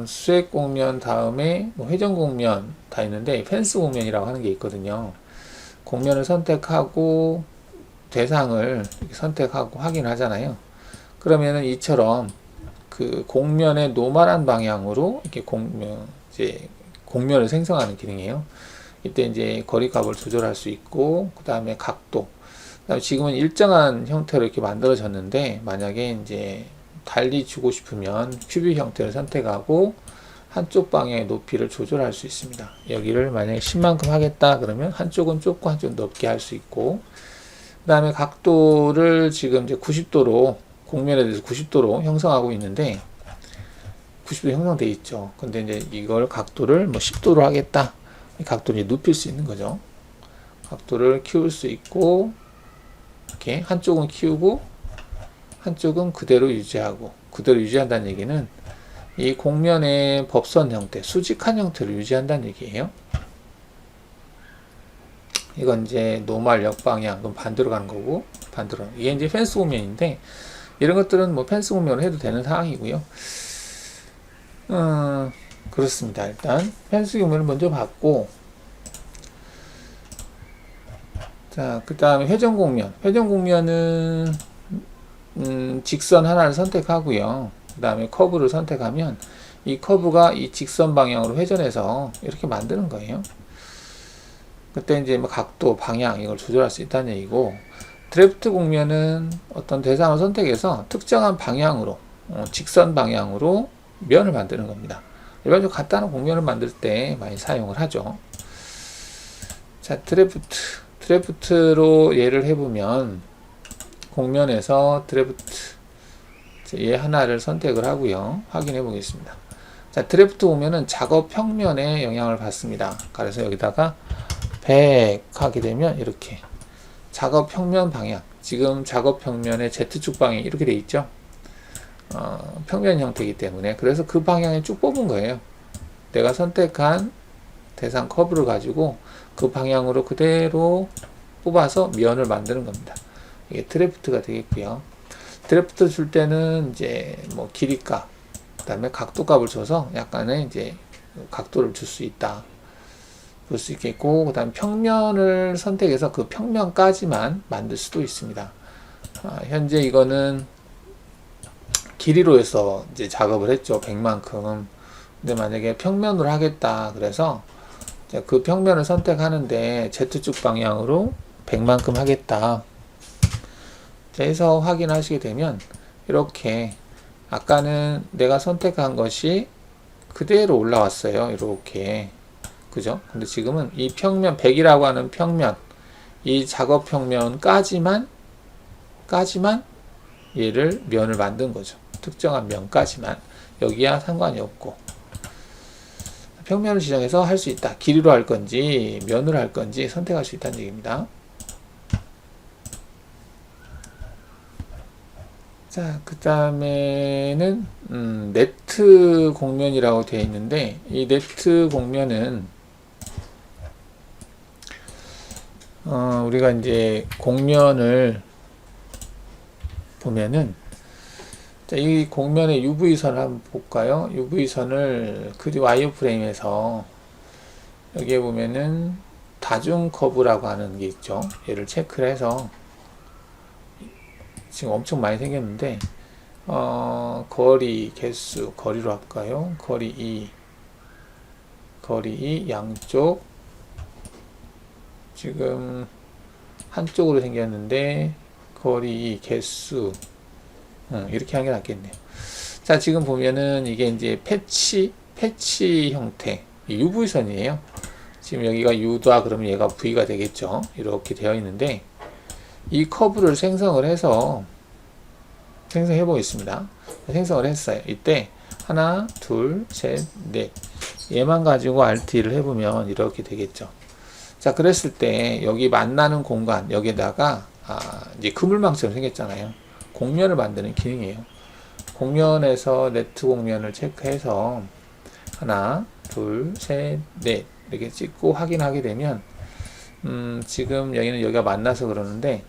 스웩 곡면 다음에 뭐 회전 곡면 다 있는데 펜스 곡면이라고 하는 게 있거든요. 곡면을 선택하고 대상을 이렇게 선택하고 확인하잖아요. 그러면은 이처럼 그 곡면의 노멀한 방향으로 이렇게 곡면을 생성하는 기능이에요. 이때 이제 거리값을 조절할 수 있고, 그 다음에 각도. 그다음에 지금은 일정한 형태로 이렇게 만들어졌는데, 만약에 이제 달리 주고 싶으면 큐빅 형태를 선택하고 한쪽 방향의 높이를 조절할 수 있습니다. 여기를 만약에 10만큼 하겠다 그러면 한쪽은 좁고 한쪽은 넓게 할 수 있고, 그 다음에 각도를 지금 이제 90도로 곡면에 대해서 90도로 형성하고 있는데 90도 형성되어 있죠. 근데 이제 이걸 각도를 뭐 10도로 하겠다. 각도를 이제 눕힐 수 있는 거죠. 각도를 키울 수 있고, 이렇게 한쪽은 키우고 한쪽은 그대로 유지하고, 그대로 유지한다는 얘기는 이 곡면의 법선 형태, 수직한 형태를 유지한다는 얘기예요. 이건 이제 노말 역방향, 그럼 반대로 가는 거고, 반대로. 이게 이제 펜스 곡면인데, 이런 것들은 뭐 펜스 곡면으로 해도 되는 상황이고요. 그렇습니다. 일단 펜스 곡면을 먼저 봤고, 자, 그 다음에 회전 곡면. 회전 곡면은 직선 하나를 선택하고요. 그 다음에 커브를 선택하면 이 커브가 이 직선 방향으로 회전해서 이렇게 만드는 거예요. 그때 이제 뭐 각도, 방향 이걸 조절할 수 있다는 얘기고, 드래프트 곡면은 어떤 대상을 선택해서 특정한 방향으로, 직선 방향으로 면을 만드는 겁니다. 일반적으로 간단한 곡면을 만들 때 많이 사용을 하죠. 자, 드래프트로 예를 해보면 곡면에서 드래프트 얘 하나를 선택을 하고요. 확인해 보겠습니다. 자, 드래프트 보면은 작업 평면에 영향을 받습니다. 그래서 여기다가 100 하게 되면 이렇게 작업 평면 방향, 지금 작업 평면의 Z축 방향이 이렇게 돼 있죠. 평면 형태이기 때문에, 그래서 그 방향에 쭉 뽑은 거예요. 내가 선택한 대상 커브를 가지고 그 방향으로 그대로 뽑아서 면을 만드는 겁니다. 이게 드래프트가 되겠고요. 드래프트 줄 때는 이제 뭐 길이값, 그 다음에 각도값을 줘서 약간의 이제 각도를 줄 수 있다. 볼 수 있겠고, 그 다음 평면을 선택해서 그 평면까지만 만들 수도 있습니다. 현재 이거는 길이로 해서 이제 작업을 했죠. 100만큼. 근데 만약에 평면으로 하겠다. 그래서 그 평면을 선택하는데 Z축 방향으로 100만큼 하겠다. 해서 확인하시게 되면 이렇게 아까는 내가 선택한 것이 그대로 올라왔어요. 이렇게. 그죠? 근데 지금은 이 평면 100이라고 하는 평면, 이 작업 평면까지만 얘를 면을 만든 거죠. 특정한 면까지만. 여기야 상관이 없고. 평면을 지정해서 할 수 있다. 길이로 할 건지 면으로 할 건지 선택할 수 있다는 얘기입니다. 자, 그 다음에는 네트 공면이라고 되어 있는데, 이 네트 공면은 우리가 이제 공면을 보면은, 자, 이 공면의 UV선을 한번 볼까요? UV선을 그리 와이어프레임에서 여기에 보면은 다중 커브라고 하는 게 있죠. 얘를 체크를 해서 지금 엄청 많이 생겼는데, 거리, 개수, 거리로 할까요? 거리 2, 양쪽. 지금 한쪽으로 생겼는데, 거리 2, 개수. 이렇게 하는 게 낫겠네요. 자, 지금 보면은 이게 이제 패치 형태. UV선이에요. 지금 여기가 U다 그러면 얘가 V가 되겠죠. 이렇게 되어 있는데, 이 커브를 생성을 해서 생성해 보겠습니다. 생성을 했어요. 이때 하나, 둘, 셋, 넷. 얘만 가지고 RT를 해보면 이렇게 되겠죠. 자, 그랬을 때 여기 만나는 공간 여기에다가 이제 그물망처럼 생겼잖아요. 공면을 만드는 기능이에요. 공면에서 네트 공면을 체크해서 하나, 둘, 셋, 넷 이렇게 찍고 확인하게 되면 지금 여기가 만나서 그러는데,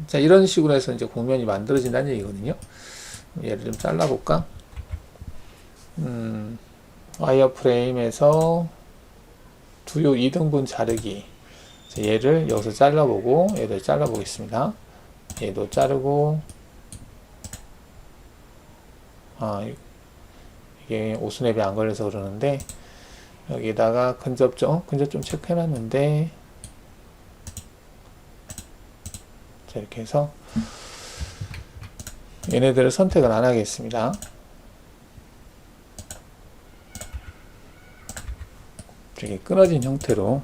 자, 이런 식으로 해서 이제 공면이 만들어진다는 얘기거든요. 얘를 좀 잘라볼까? 와이어프레임에서 두요 2등분 자르기. 자, 얘를 여기서 잘라보고, 얘를 잘라보겠습니다. 얘도 자르고, 이게 오스냅이 안 걸려서 그러는데, 여기다가 근접 좀 체크해놨는데, 자, 이렇게 해서 얘네들을 선택을 안 하겠습니다. 이렇게 끊어진 형태로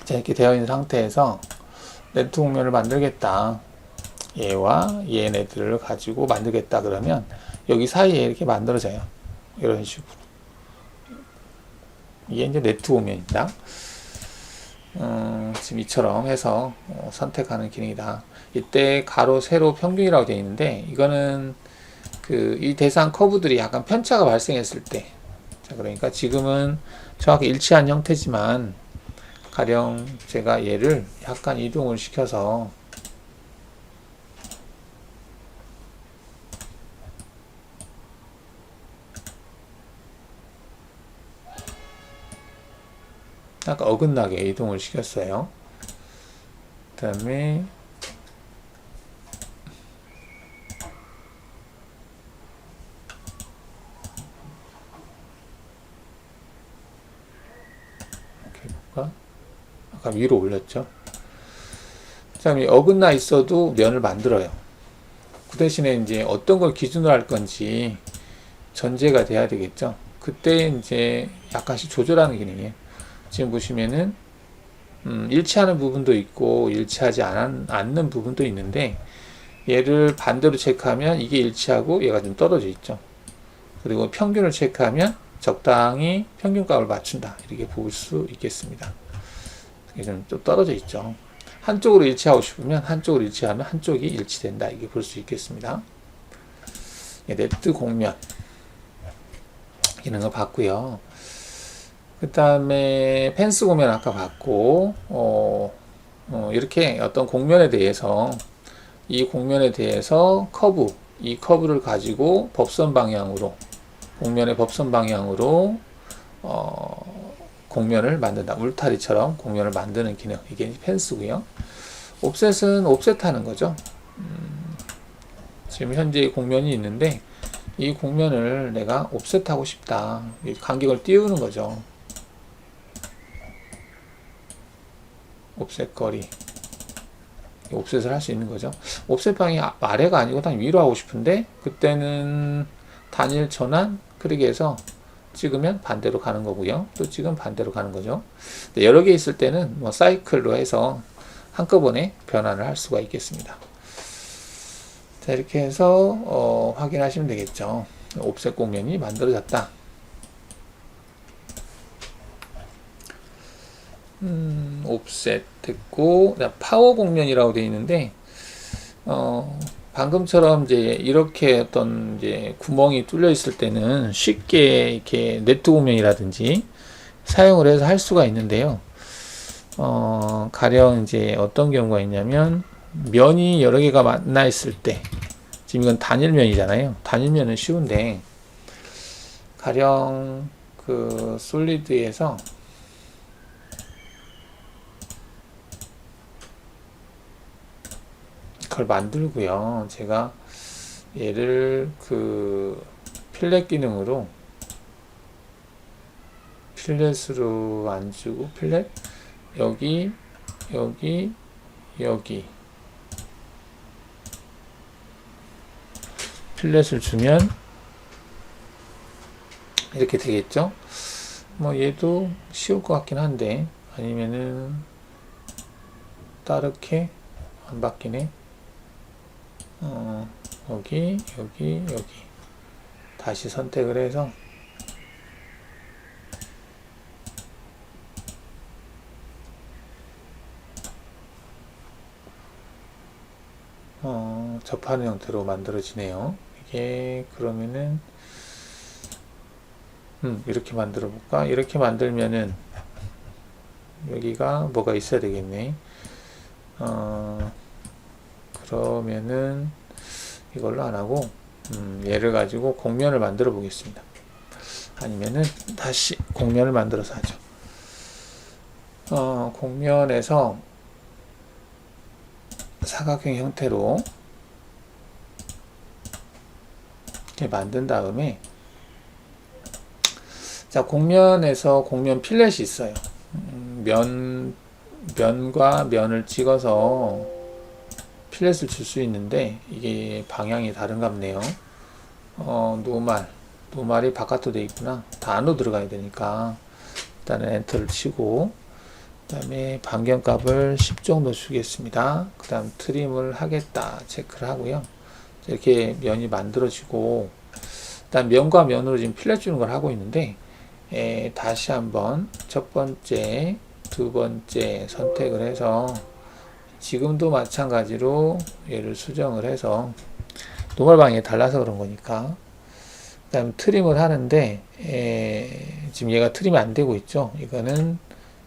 자, 이렇게 되어 있는 상태에서 네트 공면을 만들겠다. 얘와 얘네들을 가지고 만들겠다 그러면 여기 사이에 이렇게 만들어져요. 이런 식으로. 이게 이제 네트 공면입니다. 지금 이처럼 해서 선택하는 기능이다. 이때 가로, 세로, 평균이라고 되어 있는데, 이거는 이 대상 커브들이 약간 편차가 발생했을 때, 자, 그러니까 지금은 정확히 일치한 형태지만, 가령 제가 얘를 약간 이동을 시켜서 약간 어긋나게 이동을 시켰어요. 그 다음에 이렇게 볼까? 아까 위로 올렸죠. 그 다음에 어긋나 있어도 면을 만들어요. 그 대신에 이제 어떤 걸 기준으로 할 건지 전제가 돼야 되겠죠. 그때 이제 약간씩 조절하는 기능이에요. 지금 보시면은 일치하는 부분도 있고 일치하지 않는 부분도 있는데, 얘를 반대로 체크하면 이게 일치하고 얘가 좀 떨어져 있죠. 그리고 평균을 체크하면 적당히 평균값을 맞춘다, 이렇게 볼 수 있겠습니다. 이게 좀 떨어져 있죠. 한쪽으로 일치하고 싶으면 한쪽으로 일치하면 한쪽이 일치된다, 이게 볼 수 있겠습니다. 네트 공면 기능을 봤고요. 그 다음에 펜스 공면 아까 봤고, 이렇게 어떤 공면에 대해서 이 공면에 대해서 이 커브를 가지고 법선 방향으로, 공면의 법선 방향으로 공면을 만든다. 울타리처럼 공면을 만드는 기능. 이게 펜스고요. 옵셋은 옵셋하는 거죠. 지금 현재 공면이 있는데 이 공면을 내가 옵셋하고 싶다. 간격을 띄우는 거죠. 옵셋 거리. 옵셋을 할 수 있는 거죠. 옵셋 방이 아래가 아니고 단 위로 하고 싶은데 그때는 단일 전환 그렇게 해서 찍으면 반대로 가는 거고요. 또 찍으면 반대로 가는 거죠. 여러 개 있을 때는 뭐 사이클로 해서 한꺼번에 변환을 할 수가 있겠습니다. 자, 이렇게 해서 확인하시면 되겠죠. 옵셋 공면이 만들어졌다. 옵셋 됐고, 파워 공면이라고 되어 있는데, 방금처럼 이제 이렇게 어떤 이제 구멍이 뚫려 있을 때는 쉽게 이렇게 네트 공면이라든지 사용을 해서 할 수가 있는데요. 가령 이제 어떤 경우가 있냐면, 면이 여러 개가 만나 있을 때, 지금 이건 단일면이잖아요. 단일면은 쉬운데, 가령 그 솔리드에서 그걸 만들고요. 제가 얘를 그 필렛 기능으로 필렛으로 안 주고 필렛 여기 필렛을 주면 이렇게 되겠죠. 뭐 얘도 쉬울 것 같긴 한데 아니면은 따르게 안 바뀌네. 여기 다시 선택을 해서 접하는 형태로 만들어지네요. 이게 그러면은 이렇게 만들어 볼까? 이렇게 만들면은 여기가 뭐가 있어야 되겠네. 그러면은 이걸로 안 하고 얘를 가지고 공면을 만들어 보겠습니다. 아니면은 다시 공면을 만들어서 하죠. 공면에서 사각형 형태로 이렇게 만든 다음에 자, 공면에서 공면 필렛이 있어요. 면과 면을 찍어서 필렛을 줄 수 있는데 이게 방향이 다른갑네요. 노말이 바깥으로 되어 있구나. 다 안으로 들어가야 되니까 일단은 엔터를 치고 그 다음에 반경값을 10 정도 주겠습니다. 그 다음 트림을 하겠다 체크를 하고요. 이렇게 면이 만들어지고 일단 면과 면으로 지금 필렛 주는 걸 하고 있는데 다시 한번 첫 번째 두 번째 선택을 해서 지금도 마찬가지로 얘를 수정을 해서 노멀 방향이 달라서 그런 거니까 그 다음 트림을 하는데 지금 얘가 트림이 안 되고 있죠. 이거는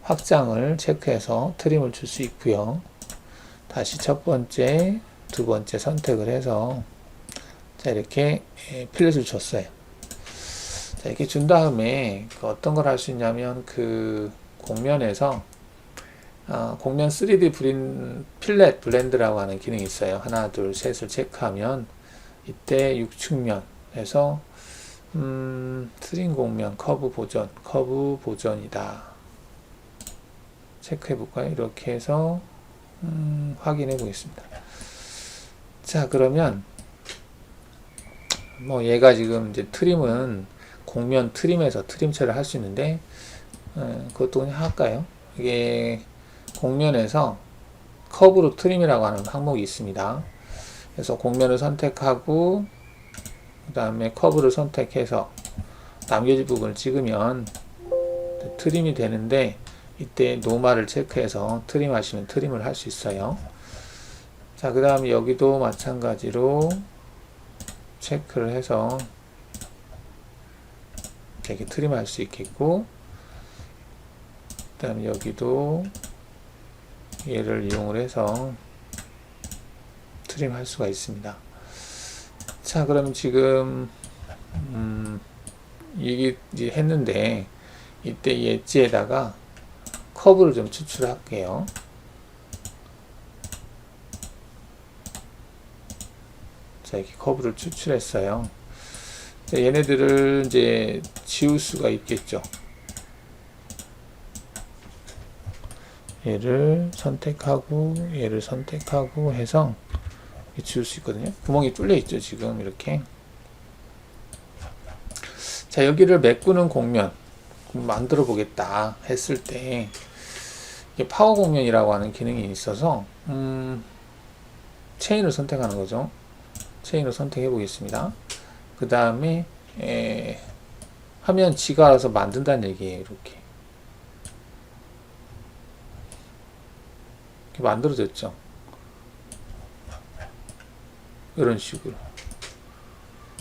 확장을 체크해서 트림을 줄 수 있고요. 다시 첫 번째 두 번째 선택을 해서 자 이렇게 필렛을 줬어요. 자 이렇게 준 다음에 어떤 걸 할 수 있냐면 그 공면에서 공면 3D 필렛 블렌드라고 하는 기능이 있어요. 하나, 둘, 셋을 체크하면 이때 6측면에서 트림 공면 커브 보전이다. 체크해 볼까요? 이렇게 해서 확인해 보겠습니다. 자 그러면 뭐 얘가 지금 이제 트림은 공면 트림에서 트림 처리를 할 수 있는데 그것도 그냥 할까요? 이게 공면에서 커브로 트림이라고 하는 항목이 있습니다. 그래서 공면을 선택하고 그 다음에 커브를 선택해서 남겨진 부분을 찍으면 트림이 되는데 이때 노말을 체크해서 트림 하시면 트림을 할 수 있어요. 자 그 다음에 여기도 마찬가지로 체크를 해서 이렇게 트림할 수 있겠고, 그 다음에 여기도 얘를 이용을 해서 트림할 수가 있습니다. 자, 그럼 지금 이게 이제 했는데, 이때 이 엣지에다가 커브를 좀 추출할게요. 자, 이렇게 커브를 추출했어요. 자, 얘네들을 이제 지울 수가 있겠죠. 얘를 선택하고 얘를 선택하고 해서 지울 수 있거든요. 구멍이 뚫려 있죠, 지금 이렇게. 자, 여기를 메꾸는 곡면 만들어 보겠다 했을 때 이게 파워 곡면이라고 하는 기능이 있어서 체인을 선택하는 거죠. 체인을 선택해 보겠습니다. 그 다음에 하면 지가 알아서 만든다는 얘기예요. 이렇게 만들어졌죠. 이런 식으로.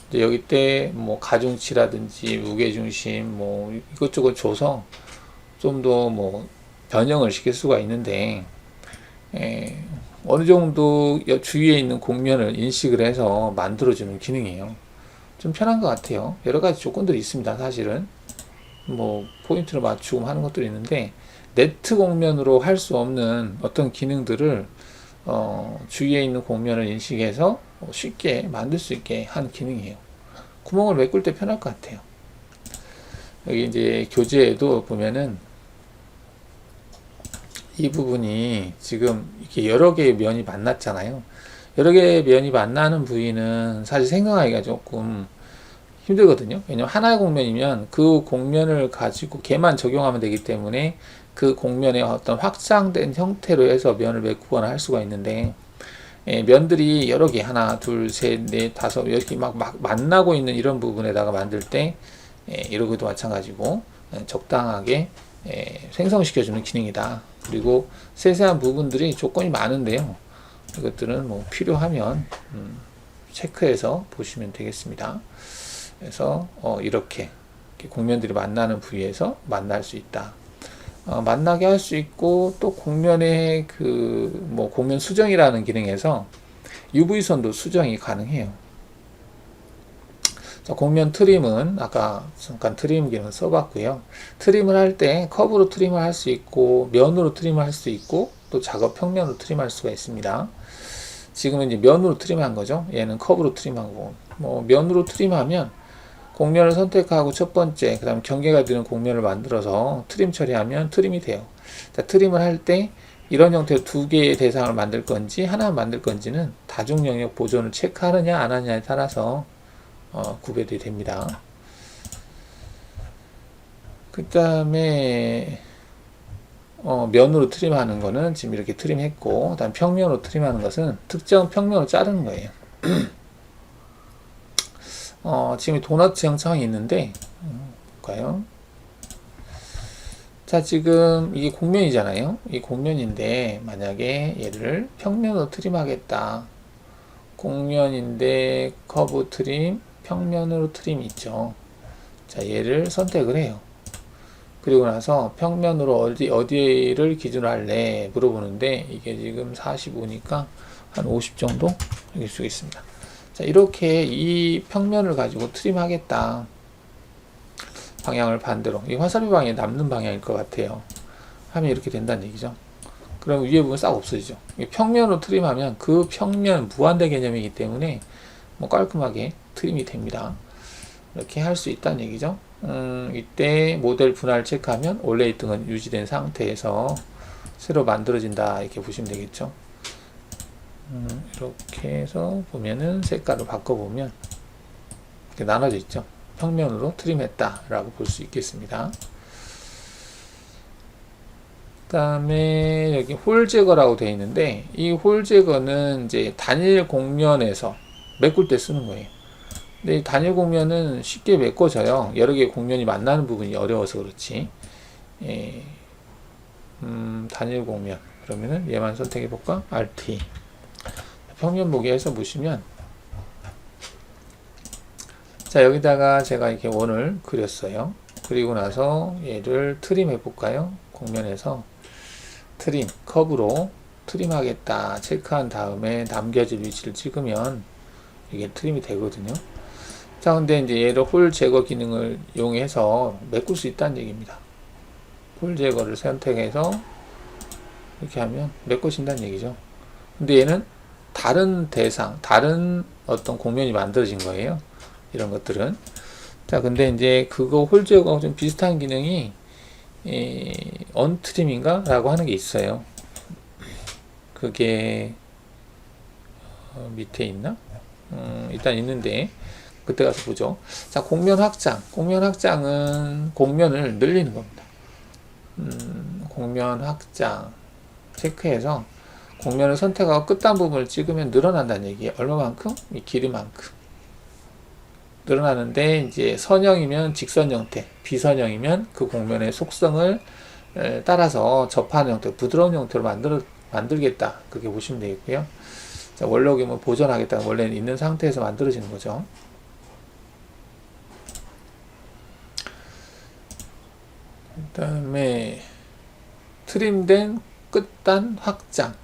이제 여기 때 뭐 가중치라든지 무게중심 뭐 이것저것 줘서 좀 더 뭐 변형을 시킬 수가 있는데, 어느 정도 주위에 있는 곡면을 인식을 해서 만들어주는 기능이에요. 좀 편한 것 같아요. 여러 가지 조건들이 있습니다. 사실은 뭐 포인트를 맞추고 하는 것들이 있는데, 네트 곡면으로 할 수 없는 어떤 기능들을 주위에 있는 곡면을 인식해서 쉽게 만들 수 있게 한 기능이에요. 구멍을 메꿀 때 편할 것 같아요. 여기 이제 교재에도 보면은 이 부분이 지금 이렇게 여러 개의 면이 만났잖아요. 여러 개의 면이 만나는 부위는 사실 생각하기가 조금 힘들거든요. 왜냐면 하나의 곡면이면 그 곡면을 가지고 걔만 적용하면 되기 때문에 그 곡면의 어떤 확장된 형태로 해서 면을 메꾸거나 할 수가 있는데, 면들이 여러 개, 하나, 둘, 셋, 넷, 다섯, 이렇게 막 만나고 있는 이런 부분에다가 만들 때, 이러고도 마찬가지고, 적당하게 생성시켜주는 기능이다. 그리고 세세한 부분들이 조건이 많은데요. 이것들은 뭐 필요하면 체크해서 보시면 되겠습니다. 그래서 이렇게 곡면들이 만나는 부위에서 만날 수 있다. 만나게 할 수 있고, 또 곡면의 뭐 곡면 수정이라는 기능에서 UV선도 수정이 가능해요. 자, 곡면 트림은 아까 잠깐 트림 기능 써봤고요. 트림을 할 때 커브로 트림을 할 수 있고, 면으로 트림을 할 수 있고, 또 작업 평면으로 트림할 수가 있습니다. 지금은 이제 면으로 트림한 거죠. 얘는 커브로 트림한 거고, 뭐 면으로 트림하면 곡면을 선택하고 첫 번째, 그 다음 경계가 되는 곡면을 만들어서 트림 처리하면 트림이 돼요. 자, 트림을 할 때 이런 형태로 두 개의 대상을 만들 건지 하나 만들 건지는 다중 영역 보존을 체크하느냐 안 하느냐에 따라서 구별이 됩니다. 그 다음에 면으로 트림하는 거는 지금 이렇게 트림했고, 다음 평면으로 트림하는 것은 특정 평면으로 자르는 거예요. 지금 도너츠 형상이 있는데, 볼까요? 자, 지금 이게 곡면이잖아요. 이 곡면인데, 만약에 얘를 평면으로 트림하겠다. 곡면인데, 커브 트림, 평면으로 트림이 있죠. 자, 얘를 선택을 해요. 그리고 나서 평면으로 어디를 기준으로 할래? 물어보는데, 이게 지금 45니까 한 50 정도? 여길 수 있습니다. 자, 이렇게 이 평면을 가지고 트림하겠다. 방향을 반대로. 이 화살표 방향이 남는 방향일 것 같아요. 하면 이렇게 된다는 얘기죠. 그럼 위에 부분 싹 없어지죠. 평면으로 트림하면 그 평면 무한대 개념이기 때문에 뭐 깔끔하게 트림이 됩니다. 이렇게 할 수 있다는 얘기죠. 이때 모델 분할 체크하면 원래 있던 건 유지된 상태에서 새로 만들어진다. 이렇게 보시면 되겠죠. 이렇게 해서 보면은 색깔을 바꿔보면 이렇게 나눠져 있죠. 평면으로 트림했다 라고 볼 수 있겠습니다. 그 다음에 여기 홀 제거라고 되어 있는데, 이 홀 제거는 이제 단일 곡면에서 메꿀 때 쓰는 거예요. 근데 이 단일 곡면은 쉽게 메꿔져요. 여러 개의 곡면이 만나는 부분이 어려워서 그렇지. 단일 곡면. 그러면은 얘만 선택해 볼까? RT. 평면 보기에서 보시면 자, 여기다가 제가 이렇게 원을 그렸어요. 그리고 나서 얘를 트림 해볼까요? 곡면에서 트림, 커브로 트림하겠다 체크한 다음에 남겨질 위치를 찍으면 이게 트림이 되거든요. 자, 근데 이제 얘를 홀 제거 기능을 이용해서 메꿀 수 있다는 얘기입니다. 홀 제거를 선택해서 이렇게 하면 메꿔진다는 얘기죠. 근데 얘는 다른 대상, 다른 어떤 곡면이 만들어진 거예요. 이런 것들은. 자, 근데 이제 그거 홀 제거하고 좀 비슷한 기능이 언트림인가? 라고 하는 게 있어요. 그게 밑에 있나? 일단 있는데 그때 가서 보죠. 자, 곡면 확장. 곡면 확장은 곡면을 늘리는 겁니다. 곡면 확장 체크해서 곡면을 선택하고 끝단 부분을 찍으면 늘어난다는 얘기예요. 얼마만큼? 이 길이만큼 늘어나는데, 이제 선형이면 직선 형태, 비선형이면 그 곡면의 속성을 따라서 접하는 형태, 부드러운 형태로 만들겠다, 그렇게 보시면 되겠고요. 자, 원록이면 보존하겠다, 원래는 있는 상태에서 만들어지는 거죠. 그 다음에 트림된 끝단 확장.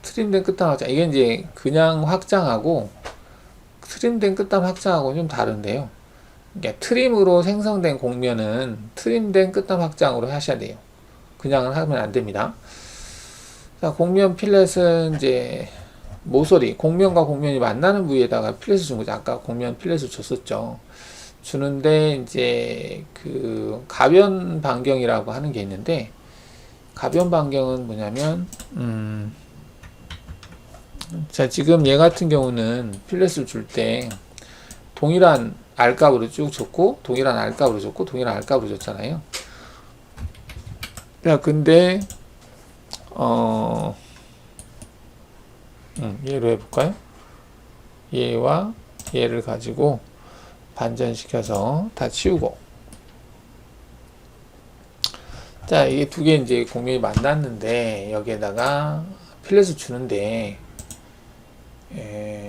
트림된 끝단 확장, 이게 이제 그냥 확장하고 트림된 끝단 확장하고는 좀 다른데요. 그러니까 트림으로 생성된 곡면은 트림된 끝단 확장으로 하셔야 돼요. 그냥 하면 안 됩니다. 자, 곡면 필렛은 이제 모서리, 곡면과 곡면이 만나는 부위에다가 필렛을 준 거죠. 아까 곡면 필렛을 줬었죠. 주는데 이제 그 가변 반경이라고 하는 게 있는데, 가변 반경은 뭐냐면 자, 지금 얘 같은 경우는 필렛을 줄 때 동일한 R값으로 쭉 줬고 동일한 R값으로 줬고 동일한 R값으로 줬잖아요. 자, 근데 얘로 해볼까요? 얘와 얘를 가지고 반전시켜서 다 치우고, 자, 이게 두 개 이제 곡면이 만났는데 여기에다가 필렛을 주는데,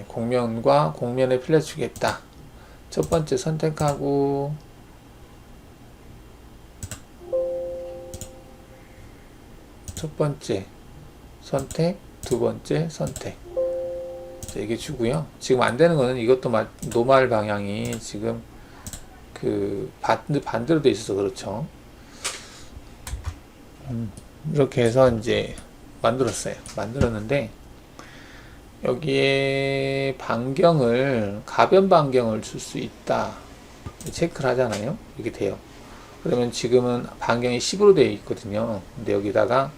곡면과 곡면에 필렛 주겠다. 첫 번째 선택하고 첫 번째 선택, 두 번째 선택. 자, 이게 주고요. 지금 안 되는 거는 이것도 노말 방향이 지금 그 반대로 돼 있어서 그렇죠. 이렇게 해서 이제 만들었는데, 여기에 반경을 가변 반경을 줄 수 있다 체크를 하잖아요. 이렇게 돼요. 그러면 지금은 반경이 10으로 되어 있거든요. 근데 여기다가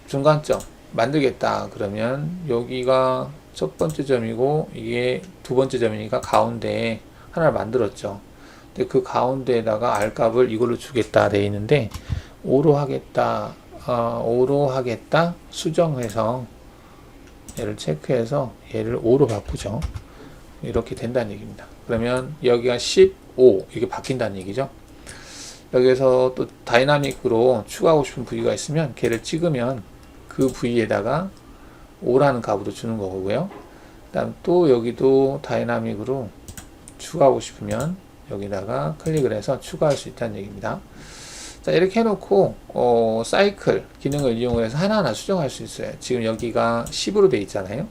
중간점 만들겠다 그러면 여기가 첫 번째 점이고 이게 두 번째 점이니까 가운데에 하나를 만들었죠. 근데 그 가운데에다가 R값을 이걸로 주겠다 되어 있는데, 5로 하겠다, 5로 하겠다 수정해서 얘를 체크해서 얘를 5로 바꾸죠. 이렇게 된다는 얘기입니다. 그러면 여기가 15 이게 바뀐다는 얘기죠. 여기서 또 다이나믹으로 추가하고 싶은 부위가 있으면 걔를 찍으면 그 부위에다가 5라는 값으로 주는 거고요. 그 다음 또 여기도 다이나믹으로 추가하고 싶으면 여기다가 클릭을 해서 추가할 수 있다는 얘기입니다. 자, 이렇게 해놓고 사이클 기능을 이용해서 하나하나 수정할 수 있어요. 지금 여기가 10으로 돼 있잖아요.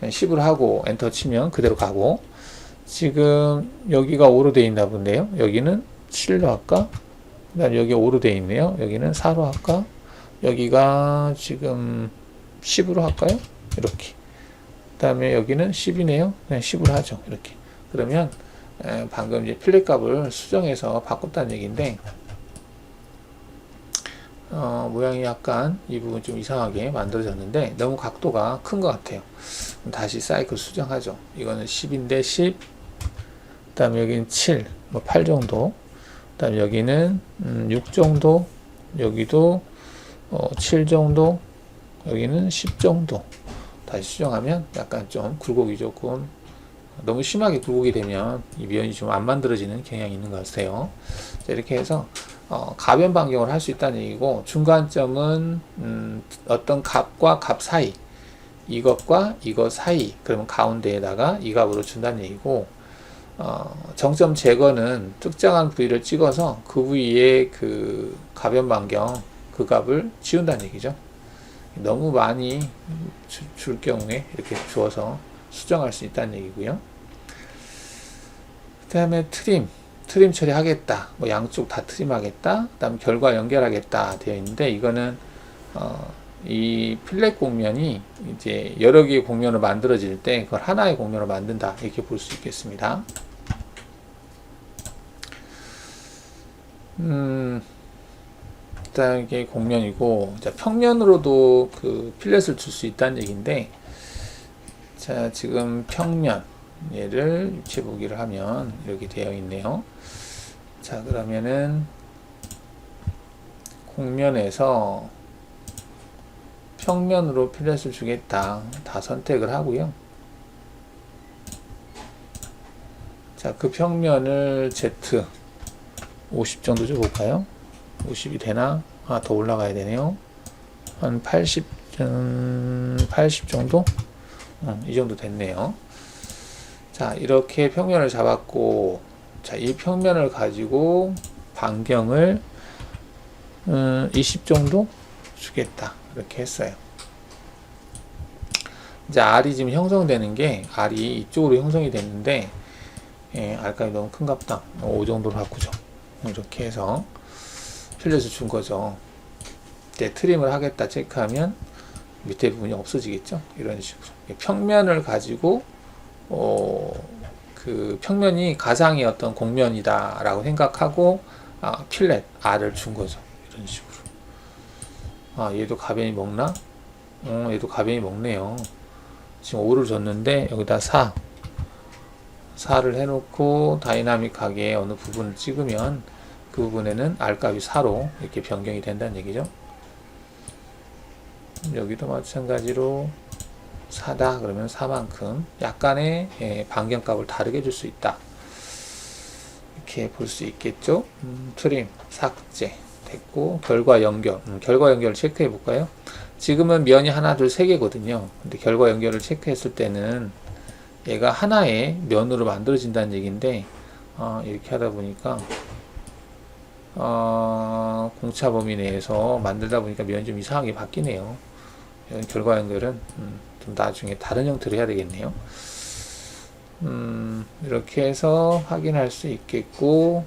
10으로 하고 엔터 치면 그대로 가고, 지금 여기가 5로 돼 있나 본데요. 여기는 7로 할까? 그 다음 여기 5로 돼 있네요. 여기는 4로 할까? 여기가 지금 10으로 할까요? 이렇게. 그 다음에 여기는 10이네요. 그냥 10으로 하죠. 이렇게. 그러면 방금 이제 필렛 값을 수정해서 바꿨다는 얘기인데, 모양이 약간 이 부분 좀 이상하게 만들어졌는데 너무 각도가 큰 것 같아요. 다시 사이클 수정하죠. 이거는 10인데 10, 그 다음에 여기는 7, 뭐 8 정도, 그 다음에 여기는 6 정도, 여기도 7 정도, 여기는 10 정도. 다시 수정하면 약간 좀 굴곡이 조금, 너무 심하게 굴곡이 되면 이 면이 좀 안 만들어지는 경향이 있는 것 같아요. 자, 이렇게 해서 가변 반경을 할 수 있다는 얘기고, 중간점은 어떤 값과 값 사이, 이것과 이것 사이, 그러면 가운데에다가 이 값으로 준다는 얘기고, 정점 제거는 특정한 부위를 찍어서 그 부위의 그 가변 반경, 그 값을 지운다는 얘기죠. 너무 많이 줄 경우에 이렇게 주어서 수정할 수 있다는 얘기고요. 그 다음에 트림 처리하겠다. 뭐 양쪽 다 트림하겠다. 그 다음에 결과 연결하겠다 되어 있는데, 이거는 이 필렛 곡면이 이제 여러 개의 곡면으로 만들어질 때 그걸 하나의 곡면으로 만든다, 이렇게 볼 수 있겠습니다. 일단 이게 곡면이고, 자, 평면으로도 그 필렛을 줄 수 있다는 얘기인데, 자, 지금 평면 얘를 유체 보기를 하면 이렇게 되어 있네요. 자, 그러면은 곡면에서 평면으로 필렛을 주겠다, 다 선택을 하고요. 자, 그 평면을 Z 50 정도 줘볼까요? 50이 되나? 아, 더 올라가야 되네요. 한 80 정도? 이 정도 됐네요. 자, 이렇게 평면을 잡았고, 자, 이 평면을 가지고 반경을 20 정도 주겠다, 이렇게 했어요. 이제 R이 지금 형성되는 게, R이 이쪽으로 형성이 됐는데, R값이 너무 큰갑다. 5 정도로 바꾸죠. 이렇게 해서 필렛을 준 거죠. 이제 트림을 하겠다 체크하면 밑에 부분이 없어지겠죠. 이런 식으로 평면을 가지고 그 평면이 가상의 어떤 곡면이다 라고 생각하고 필렛 R을 준 거죠. 이런 식으로. 얘도 가변이 먹나? 얘도 가변이 먹네요. 지금 5를 줬는데 여기다 4를 해놓고 다이나믹하게 어느 부분을 찍으면 그 부분에는 R값이 4로 이렇게 변경이 된다는 얘기죠. 여기도 마찬가지로 4다 그러면 4만큼 약간의 반경값을 다르게 줄 수 있다, 이렇게 볼 수 있겠죠. 트림 삭제 됐고, 결과 연결, 결과 연결을 체크해 볼까요? 지금은 면이 하나 둘 세 개거든요. 근데 결과 연결을 체크했을 때는 얘가 하나의 면으로 만들어진다는 얘기인데, 이렇게 하다 보니까 공차 범위 내에서 만들다 보니까 면이 좀 이상하게 바뀌네요. 결과 연결은 좀 나중에 다른 형태로 해야 되겠네요. 이렇게 해서 확인할 수 있겠고,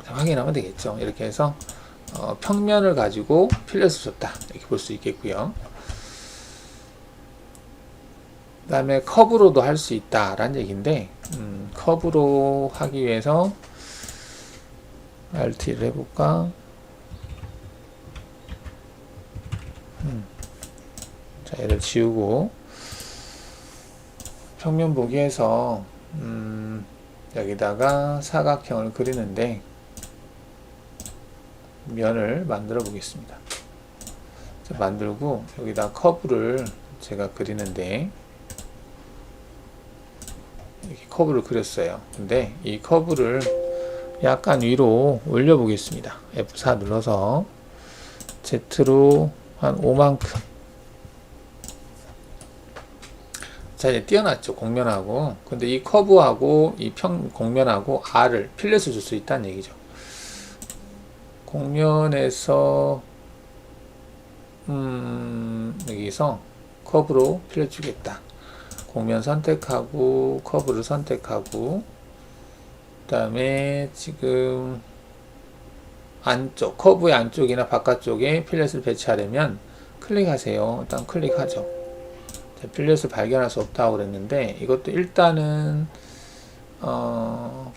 확인하면 되겠죠. 이렇게 해서 평면을 가지고 필렛을 줬다, 이렇게 볼 수 있겠고요. 그 다음에 커브로도 할 수 있다 라는 얘기인데, 커브로 하기 위해서 RT를 해볼까? 자, 얘를 지우고 평면 보기에서 여기다가 사각형을 그리는데 면을 만들어 보겠습니다. 자, 만들고 여기다 커브를 제가 그리는데, 이렇게 커브를 그렸어요. 근데 이 커브를 약간 위로 올려 보겠습니다. F4 눌러서 Z로 한 5만큼. 자, 이제 띄어놨죠, 곡면하고. 근데 이 커브하고 이 곡면하고 R을 필렛을 줄 수 있다는 얘기죠. 곡면에서 여기서 커브로 필렛 주겠다. 곡면 선택하고 커브를 선택하고, 그 다음에 지금 안쪽, 커브의 안쪽이나 바깥쪽에 필렛을 배치하려면 클릭하세요. 일단 클릭하죠. 자, 필렛을 발견할 수 없다고 그랬는데, 이것도 일단은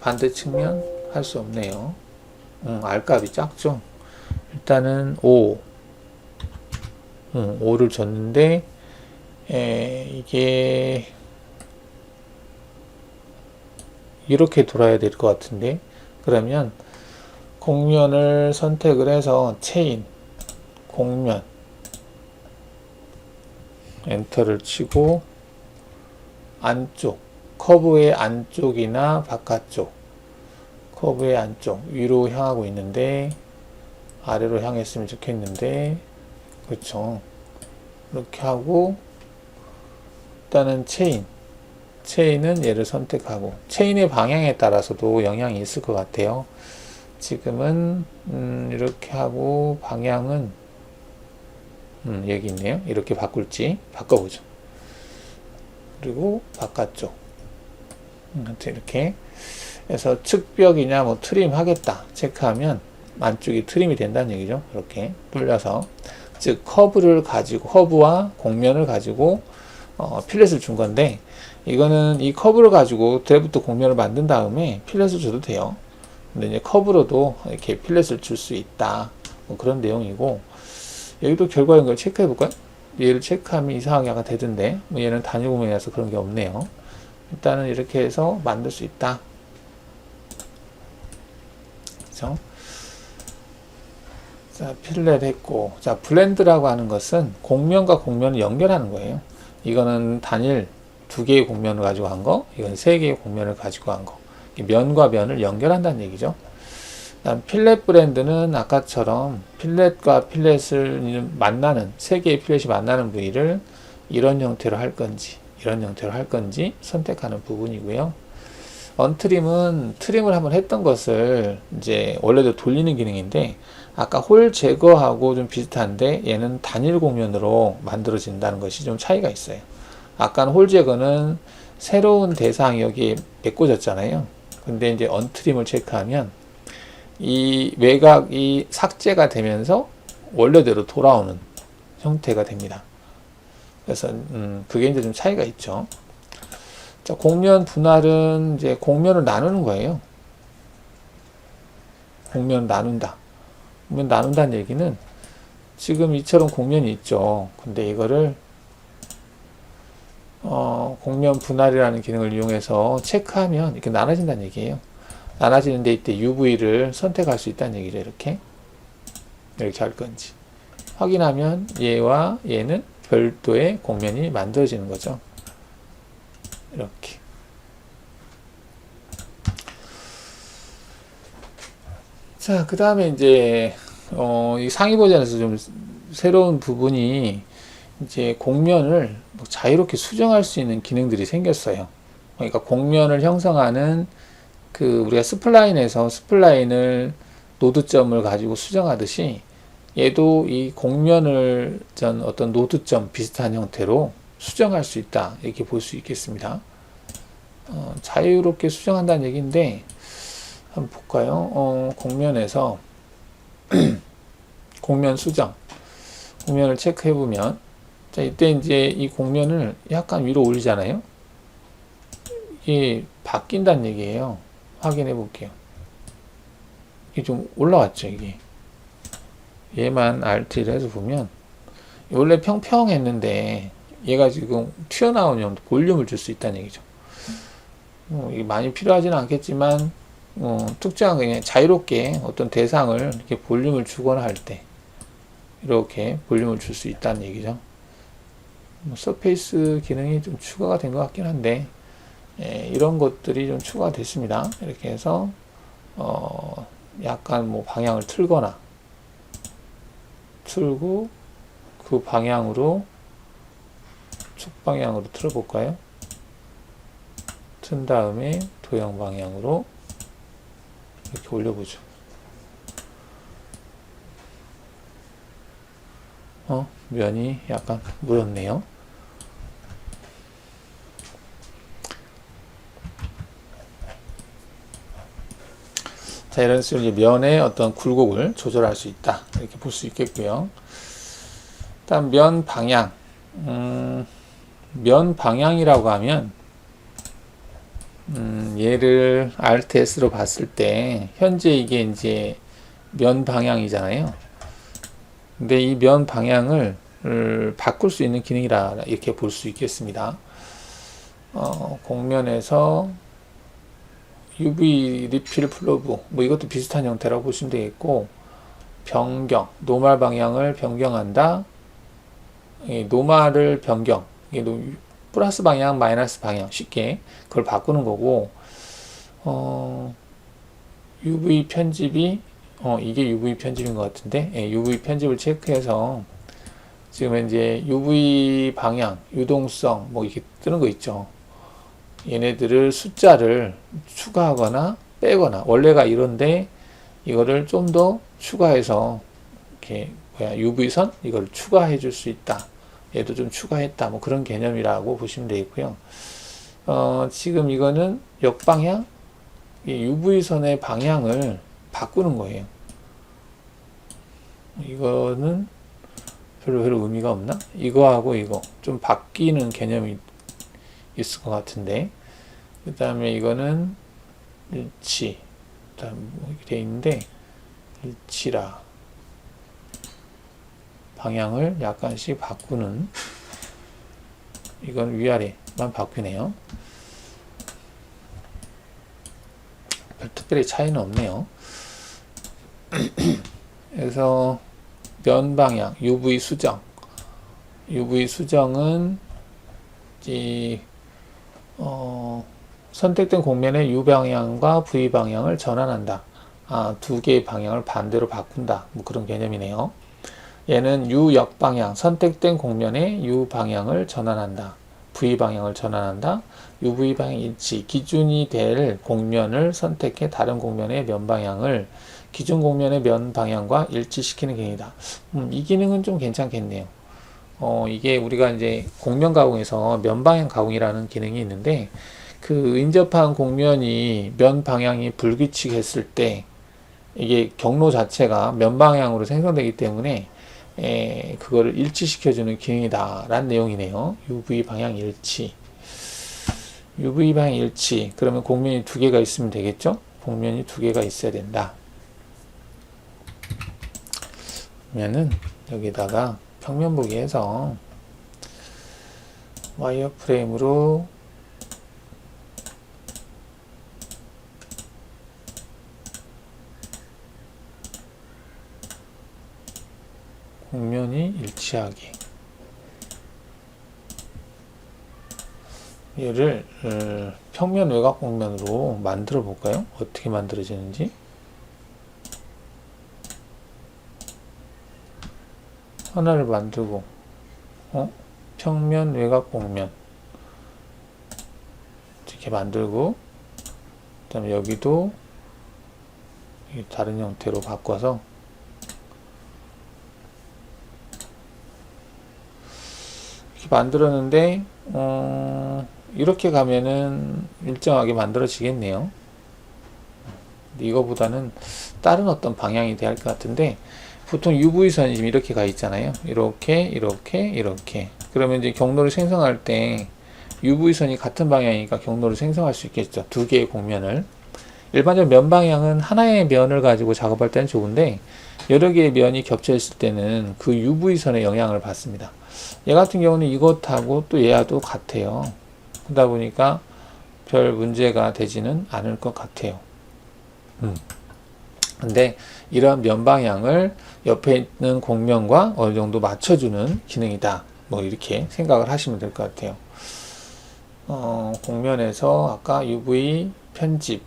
반대 측면 할 수 없네요. R값이 작죠. 일단은 5를 줬는데, 이게 이렇게 돌아야 될 것 같은데, 그러면 곡면을 선택을 해서 체인 곡면 엔터를 치고, 안쪽 커브의 안쪽이나 바깥쪽, 커브의 안쪽 위로 향하고 있는데 아래로 향했으면 좋겠는데, 그렇죠. 이렇게 하고, 일단은 체인은 얘를 선택하고, 체인의 방향에 따라서도 영향이 있을 것 같아요. 지금은 이렇게 하고, 방향은 여기 있네요. 이렇게 바꿀지 바꿔보죠. 그리고 바깥쪽 이렇게 해서 측벽이냐 뭐 트림 하겠다 체크하면 안쪽이 트림이 된다는 얘기죠. 이렇게 돌려서, 즉 허브와 곡면을 가지고 필렛을 준 건데, 이거는 이 커브를 가지고 드래프트 곡면을 만든 다음에 필렛을 줘도 돼요. 근데 이제 커브로도 이렇게 필렛을 줄 수 있다, 뭐 그런 내용이고, 여기도 결과 연결 체크해 볼까요? 얘를 체크하면 이상하게 약간 되던데, 뭐 얘는 단일 곡면이라서 그런 게 없네요. 일단은 이렇게 해서 만들 수 있다. 그렇죠? 자, 필렛 했고, 자, 블렌드라고 하는 것은 곡면과 곡면을 연결하는 거예요. 이거는 단일 2개의 곡면을 가지고 한 거, 이건 3개의 곡면을 가지고 한 거. 면과 면을 연결한다는 얘기죠. 다음 필렛 블렌드는 아까처럼 필렛과 필렛을 만나는, 3개의 필렛이 만나는 부위를 이런 형태로 할 건지, 이런 형태로 할 건지 선택하는 부분이고요. 언트림은 트림을 한번 했던 것을 이제 원래도 돌리는 기능인데, 아까 홀 제거하고 좀 비슷한데 얘는 단일 곡면으로 만들어진다는 것이 좀 차이가 있어요. 아까는 홀 제거는 새로운 대상이 여기에 메꿔졌잖아요. 근데 이제 언트림을 체크하면 이 외곽이 삭제가 되면서 원래대로 돌아오는 형태가 됩니다. 그래서 그게 이제 좀 차이가 있죠. 자, 곡면 분할은 이제 곡면을 나누는 거예요. 곡면을 나눈다. 곡면 나눈다는 얘기는 지금 이처럼 곡면이 있죠. 근데 이거를 곡면 분할이라는 기능을 이용해서 체크하면 이렇게 나눠진다는 얘기예요. 나눠지는데 이때 UV를 선택할 수 있다는 얘기죠. 이렇게 할 건지 확인하면 얘와 얘는 별도의 곡면이 만들어지는 거죠. 이렇게. 자, 그 다음에 이제 이 상위 버전에서 좀 새로운 부분이, 이제 곡면을 자유롭게 수정할 수 있는 기능들이 생겼어요. 그러니까 곡면을 형성하는 우리가 스플라인에서 스플라인을 노드점을 가지고 수정하듯이 얘도 이 곡면을 어떤 노드점 비슷한 형태로 수정할 수 있다, 이렇게 볼 수 있겠습니다. 자유롭게 수정한다는 얘기인데 한번 볼까요? 곡면에서 곡면 수정, 곡면을 체크해 보면, 자, 이때 이제 이 곡면을 약간 위로 올리잖아요. 이게 바뀐다는 얘기예요. 확인해 볼게요. 이게 좀 올라왔죠, 이게. 얘만 Alt를 해서 보면 원래 평평했는데 얘가 지금 튀어나오는 볼륨을 줄 수 있다는 얘기죠. 이게 많이 필요하지는 않겠지만 특정한 그냥 자유롭게 어떤 대상을 이렇게 볼륨을 주거나 할 때 이렇게 볼륨을 줄 수 있다는 얘기죠. 서페이스 기능이 좀 추가가 된 것 같긴 한데, 이런 것들이 좀 추가가 됐습니다. 이렇게 해서 약간 뭐 방향을 틀거나 틀고 그 방향으로 측방향으로 틀어볼까요? 튼 다음에 도형 방향으로 이렇게 올려보죠. 면이 약간 묻었네요. 자, 이런 식으로 이제 면의 어떤 굴곡을 조절할 수 있다, 이렇게 볼 수 있겠고요. 일단 면 방향, 면 방향이라고 하면 얘를 RTS로 봤을 때 현재 이게 이제 면 방향이잖아요. 근데 이 면 방향을 바꿀 수 있는 기능이라 이렇게 볼 수 있겠습니다. 곡면에서 UV 리필 플러브, 뭐 이것도 비슷한 형태라고 보시면 되겠고, 변경, 노멀 방향을 변경한다. 노멀을 변경, 플러스 방향, 마이너스 방향, 쉽게 그걸 바꾸는 거고, UV 편집이 이게 UV 편집인 것 같은데, UV 편집을 체크해서 지금 이제 UV 방향, 유동성 뭐 이렇게 뜨는 거 있죠. 얘네들을 숫자를 추가하거나 빼거나, 원래가 이런데 이거를 좀 더 추가해서 이렇게 UV선 이걸 추가해 줄 수 있다. 얘도 좀 추가했다. 뭐 그런 개념이라고 보시면 되겠고요. 지금 이거는 역방향, 이 UV선의 방향을 바꾸는 거예요. 이거는 별로 의미가 없나? 이거하고 이거 좀 바뀌는 개념이 있을 것 같은데, 그 다음에 이거는 일치, 그 다음 뭐 이렇게 돼 있는데 일치라 방향을 약간씩 바꾸는, 이건 위아래만 바뀌네요. 별 특별히 차이는 없네요. 그래서 면 방향, UV 수정. UV 수정은 선택된 곡면의 U 방향과 V 방향을 전환한다. 두 개의 방향을 반대로 바꾼다. 뭐 그런 개념이네요. 얘는 U 역방향, 선택된 곡면의 U 방향을 전환한다. V 방향을 전환한다. UV 방향 일치, 기준이 될 곡면을 선택해 다른 곡면의 면 방향을 기존 곡면의 면 방향과 일치시키는 기능이다. 이 기능은 좀 괜찮겠네요. 이게 우리가 이제 곡면 가공에서 면 방향 가공이라는 기능이 있는데, 그 인접한 곡면이 면 방향이 불규칙했을 때 이게 경로 자체가 면 방향으로 생성되기 때문에 그거를 일치시켜주는 기능이다 라는 내용이네요. UV 방향 일치. UV 방향 일치. 그러면 곡면이 두 개가 있으면 되겠죠? 곡면이 두 개가 있어야 된다. 그러면은 여기다가 평면 보기 해서 와이어 프레임으로 곡면이 일치하게, 얘를 평면 외곽 곡면으로 만들어 볼까요? 어떻게 만들어지는지. 하나를 만들고 평면 외곽 곡면 이렇게 만들고, 그 다음에 여기도 다른 형태로 바꿔서 이렇게 만들었는데 이렇게 가면은 일정하게 만들어지겠네요. 이거보다는 다른 어떤 방향이 돼야 할 것 같은데, 보통 UV선이 지금 이렇게 가 있잖아요. 이렇게. 그러면 이제 경로를 생성할 때 UV선이 같은 방향이니까 경로를 생성할 수 있겠죠. 두 개의 곡면을. 일반적으로 면 방향은 하나의 면을 가지고 작업할 때는 좋은데, 여러 개의 면이 겹쳐 있을 때는 그 UV선의 영향을 받습니다. 얘 같은 경우는 이것하고 또 얘하고 같아요. 그러다 보니까 별 문제가 되지는 않을 것 같아요. 근데 이러한 면 방향을 옆에 있는 곡면과 어느 정도 맞춰주는 기능이다. 뭐 이렇게 생각을 하시면 될 것 같아요. 곡면에서 아까 UV 편집,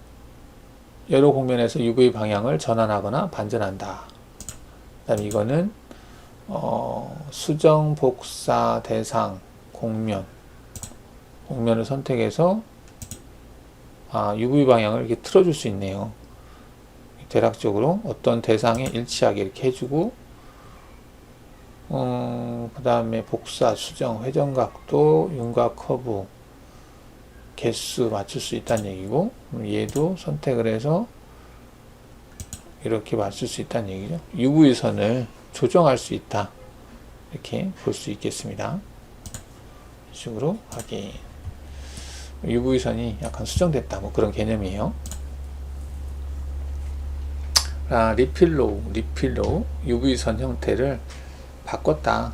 여러 곡면에서 UV 방향을 전환하거나 반전한다. 그 다음에 이거는 수정 복사 대상 곡면을 선택해서 UV 방향을 이렇게 틀어줄 수 있네요. 대략적으로 어떤 대상에 일치하게 이렇게 해주고, 그 다음에 복사, 수정, 회전각도, 윤곽 커브, 개수 맞출 수 있다는 얘기고, 얘도 선택을 해서 이렇게 맞출 수 있다는 얘기죠. UV선을 조정할 수 있다. 이렇게 볼 수 있겠습니다. 이 식으로 확인. UV선이 약간 수정됐다. 뭐 그런 개념이에요. 리필로우, UV선 형태를 바꿨다.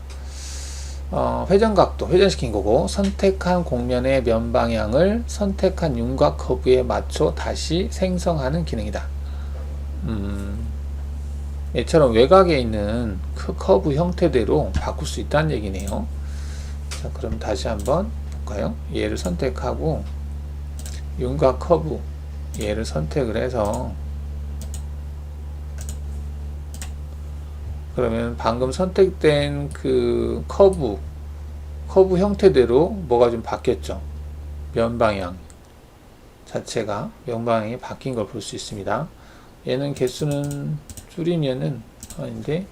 회전각도, 회전시킨 거고, 선택한 곡면의 면 방향을 선택한 윤곽 커브에 맞춰 다시 생성하는 기능이다. 얘처럼 외곽에 있는 커브 형태대로 바꿀 수 있다는 얘기네요. 자, 그럼 다시 한번 볼까요? 얘를 선택하고, 윤곽 커브, 얘를 선택을 해서 그러면 방금 선택된 그 커브 형태대로 뭐가 좀 바뀌었죠. 면 방향 자체가 면 방향이 바뀐 걸 볼 수 있습니다. 얘는 개수는 줄이면은 아닌데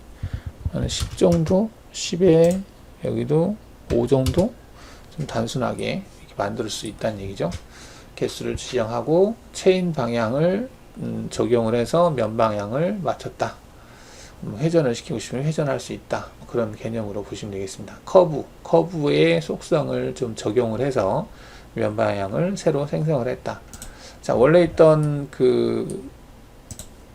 한 10 정도, 10에 여기도 5 정도 좀 단순하게 이렇게 만들 수 있다는 얘기죠. 개수를 지정하고 체인 방향을 적용을 해서 면 방향을 맞췄다. 회전을 시키고 싶으면 회전할 수 있다. 그런 개념으로 보시면 되겠습니다. 커브의 속성을 좀 적용을 해서 면 방향을 새로 생성을 했다. 자, 원래 있던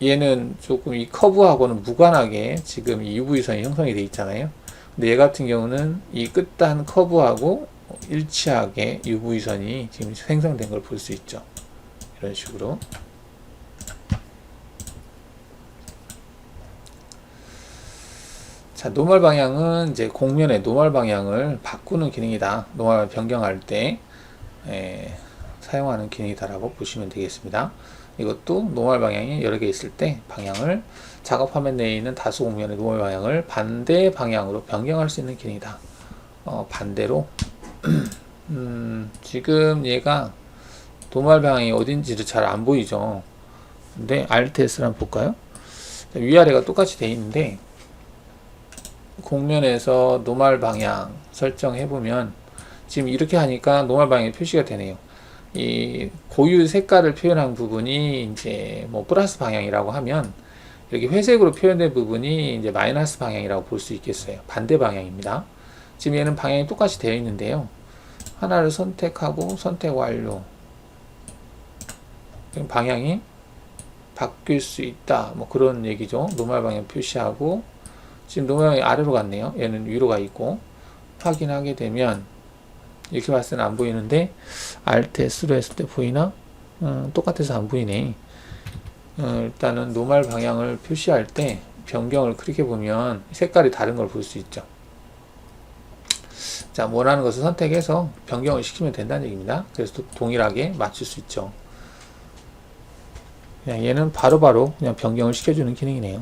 얘는 조금 이 커브하고는 무관하게 지금 이 UV선이 형성이 되어 있잖아요. 근데 얘 같은 경우는 이 끝단 커브하고 일치하게 UV선이 지금 생성된 걸 볼 수 있죠. 이런 식으로. 자, 노멀 방향은 이제 곡면의 노멀 방향을 바꾸는 기능이다. 노멀 변경할 때 사용하는 기능이다라고 보시면 되겠습니다. 이것도 노멀 방향이 여러 개 있을 때 방향을 작업 화면 내에 있는 다수 곡면의 노멀 방향을 반대 방향으로 변경할 수 있는 기능이다. 반대로 지금 얘가 노멀 방향이 어딘지를 잘 안 보이죠. 근데 Alt S를 한번 볼까요? 위아래가 똑같이 되어 있는데 곡면에서 노멀 방향 설정해 보면 지금 이렇게 하니까 노멀 방향이 표시가 되네요. 이 고유 색깔을 표현한 부분이 이제 뭐 플러스 방향이라고 하면 이렇게 회색으로 표현된 부분이 이제 마이너스 방향이라고 볼 수 있겠어요. 반대 방향입니다. 지금 얘는 방향이 똑같이 되어 있는데요. 하나를 선택하고 선택 완료. 방향이 바뀔 수 있다. 뭐 그런 얘기죠. 노멀 방향 표시하고 지금 노멀 방향이 아래로 갔네요. 얘는 위로 가 있고 확인하게 되면 이렇게 봤을 때는 안 보이는데 Alt S로 했을 때 보이나? 똑같아서 안 보이네. 일단은 노멀 방향을 표시할 때 변경을 클릭해 보면 색깔이 다른 걸 볼 수 있죠. 자, 원하는 것을 선택해서 변경을 시키면 된다는 얘기입니다. 그래서 또 동일하게 맞출 수 있죠. 그냥 얘는 바로바로 그냥 변경을 시켜주는 기능이네요.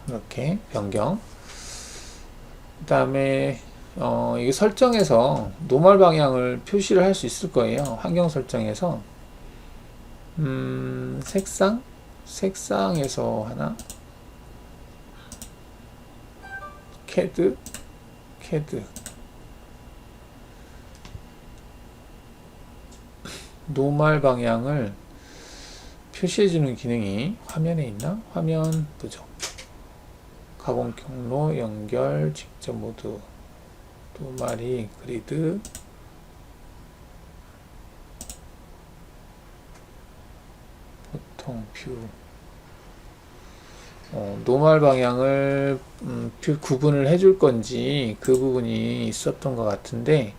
이렇게 변경. 그 다음에 이게 설정에서 노멀 방향을 표시를 할 수 있을 거예요. 환경 설정에서 색상에서 하나 캐드 노멀 방향을 표시해주는 기능이 화면에 있나? 화면 보죠. 가공 경로 연결 직접 모드 노멀이 그리드 보통 뷰 노멀 방향을 구분을 해줄 건지 그 부분이 있었던 것 같은데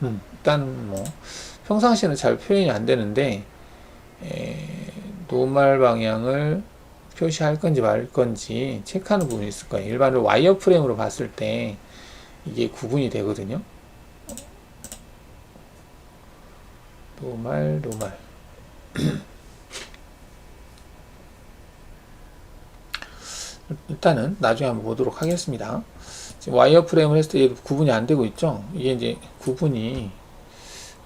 일단 뭐 평상시에는 잘 표현이 안 되는데 노멀 방향을 표시할 건지 말 건지 체크하는 부분이 있을 거예요. 일반적으로 와이어 프레임으로 봤을 때 이게 구분이 되거든요. 노멀 일단은 나중에 한번 보도록 하겠습니다. 지금 와이어 프레임을 했을 때 구분이 안 되고 있죠. 이게 이제 구분이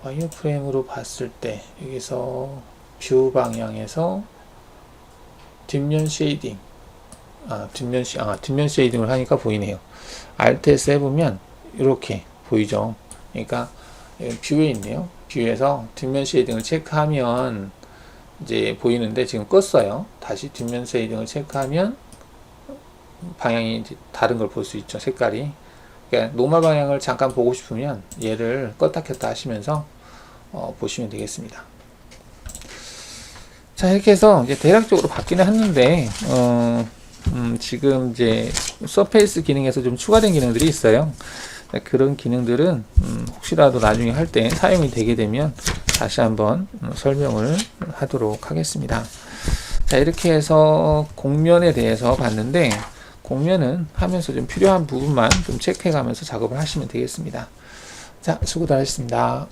와이어 프레임으로 봤을 때 여기서 뷰 방향에서 뒷면 쉐이딩 뒷면 쉐이딩을 하니까 보이네요. Alt S 해보면 이렇게 보이죠. 그러니까 뷰에 있네요. 뷰에서 뒷면 쉐이딩을 체크하면 이제 보이는데 지금 껐어요. 다시 뒷면 쉐이딩을 체크하면 방향이 다른 걸 볼 수 있죠. 색깔이. 그러니까 노멀 방향을 잠깐 보고 싶으면 얘를 껐다 켰다 하시면서 보시면 되겠습니다. 자, 이렇게 해서 이제 대략적으로 바뀌는 했는데 지금 이제 서페이스 기능에서 좀 추가된 기능들이 있어요. 그런 기능들은 혹시라도 나중에 할 때 사용이 되게 되면 다시 한번 설명을 하도록 하겠습니다. 자, 이렇게 해서 곡면에 대해서 봤는데 곡면은 하면서 좀 필요한 부분만 좀 체크해 가면서 작업을 하시면 되겠습니다. 자, 수고들 하셨습니다.